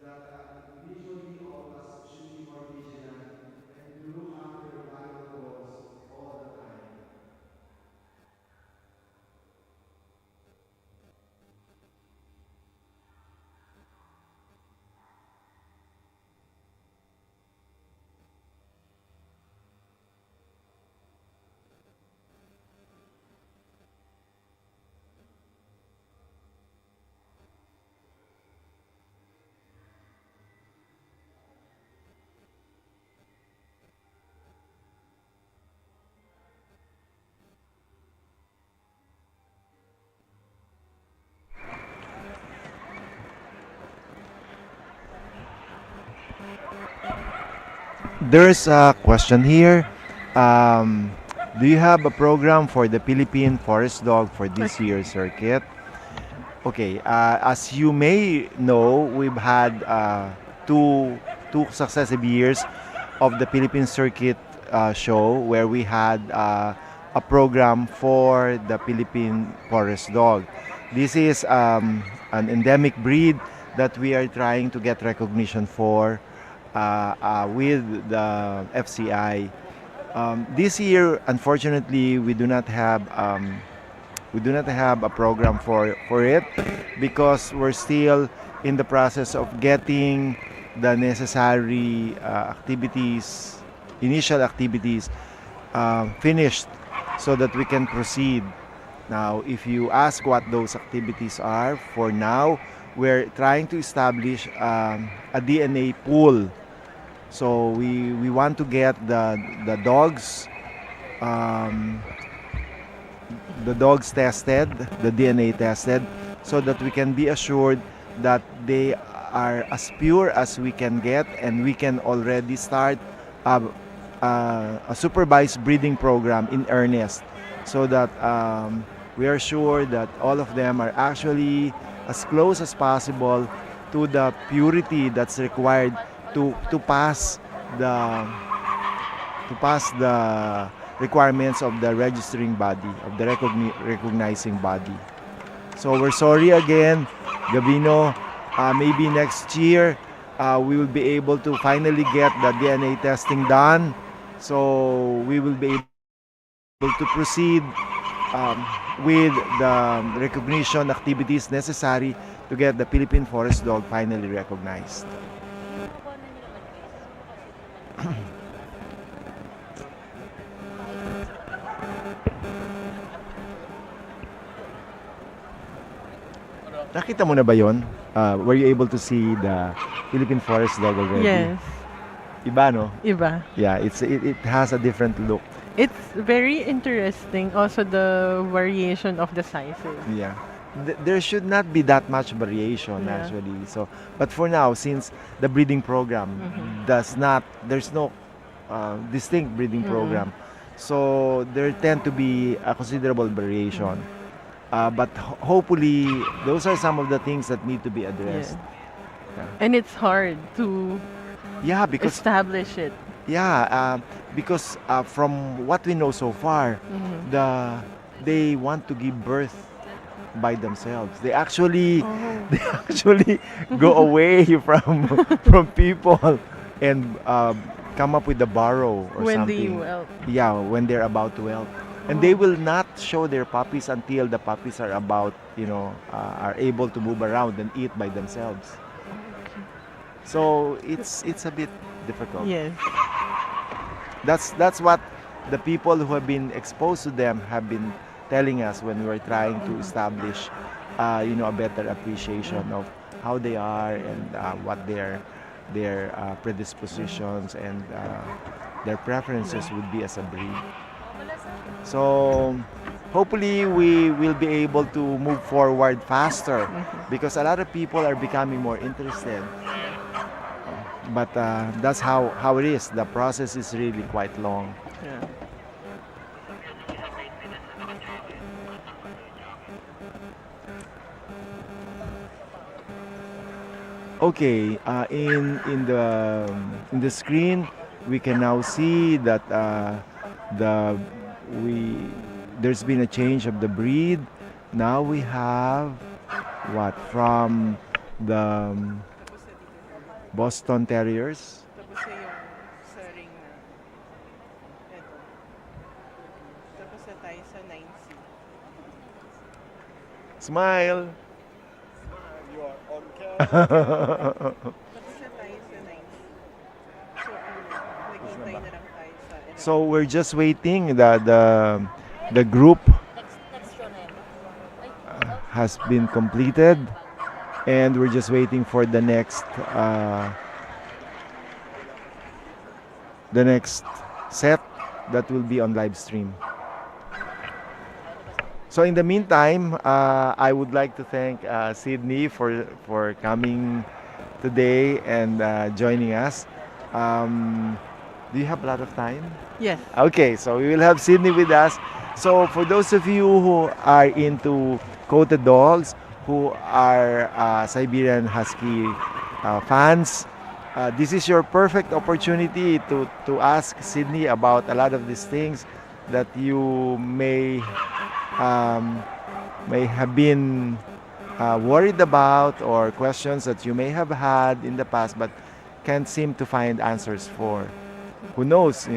that individually all of us should be more vigilant and to look after the valuables all the time. There's a question here. Um, do you have a program for the Philippine Forest Dog for this year's circuit? Okay, as you may know, we've had two successive years of the Philippine Circuit show where we had a program for the Philippine Forest Dog. This is an endemic breed that we are trying to get recognition for with the FCI. This year, unfortunately, we do not have a program for it because we're still in the process of getting the necessary initial activities finished so that we can proceed. Now, if you ask what those activities are, for now, we're trying to establish a DNA pool. So we want to get the dogs tested, the DNA tested, so that we can be assured that they are as pure as we can get, and we can already start a supervised breeding program in earnest, so that we are sure that all of them are actually as close as possible to the purity that's required to pass the requirements of the registering body, of the recognizing body. So we're sorry again, Gabino. Maybe next year we will be able to finally get the DNA testing done. So we will be able to proceed with the recognition activities necessary to get the Philippine forest dog finally recognized. Kukuha na nila guys. Kasi Nakita mo na ba yon? Were you able to see the Philippine forest dog already? Yes. Iba, no? Iba. Yeah, it has a different look. It's very interesting. Also, the variation of the sizes. Yeah. There should not be that much variation Yeah. actually. So, but for now, since the breeding program does not, there's no distinct breeding program, so there tend to be a considerable variation. But hopefully, those are some of the things that need to be addressed. And it's hard to Yeah, because establish it. because from what we know so far, they want to give birth by themselves. They actually they actually go away from people and come up with a burrow or When they something. whelp. Yeah, when they're about to whelp. And they will not show their puppies until the puppies are about, are able to move around and eat by themselves. So it's a bit difficult. Yes. That's what the people who have been exposed to them have been telling us when we were trying to establish, a better appreciation of how they are and what their predispositions and their preferences would be as a breed. So hopefully we will be able to move forward faster because a lot of people are becoming more interested. But that's how it is. The process is really quite long. Yeah. Okay, in the screen we can now see that there's been a change of the breed. Now we have what from the Boston Terriers. Tapos na yung sa ring na eto. Tapos na tayo sa 9C. Smile. You are on Tapos na tayo sa 9C. So, naghintay na lang tayo sa So we're just waiting. The group has been completed, and we're just waiting for the next set that will be on live stream. So in the meantime, I would like to thank Sydney for coming today and joining us. Do you have a lot of time? Yes. Okay, so we will have Sydney with us. So for those of you who are into coated dogs, who are Siberian Husky fans, this is your perfect opportunity to ask Sydney about a lot of these things that you may have been worried about, or questions that you may have had in the past but can't seem to find answers for. Who knows,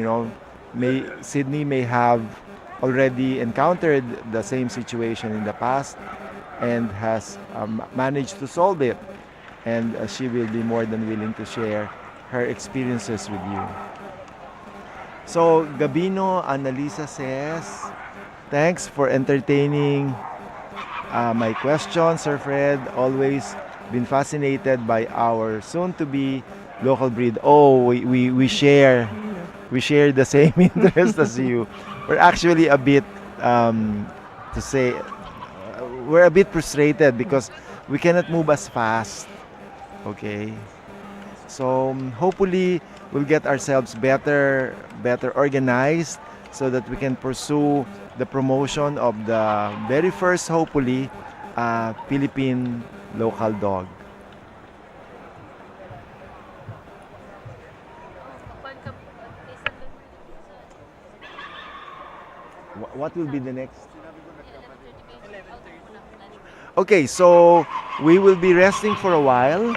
Sydney may have already encountered the same situation in the past and has managed to solve it, and she will be more than willing to share her experiences with you. So Gabino Annalisa says, thanks for entertaining my questions, Sir Fred. Always been fascinated by our soon-to-be local breed. Oh, we share the same interest as you. We're actually a bit we're a bit frustrated because we cannot move as fast. Okay, so hopefully we'll get ourselves better organized so that we can pursue the promotion of the very first, hopefully, Philippine local dog. what will be the next? Okay, so we will be resting for a while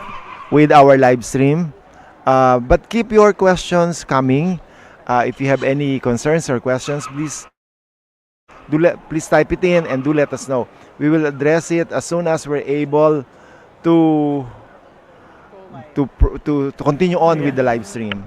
with our live stream. But keep your questions coming. If you have any concerns or questions, please please type it in and do let us know. We will address it as soon as we're able to continue on with the live stream.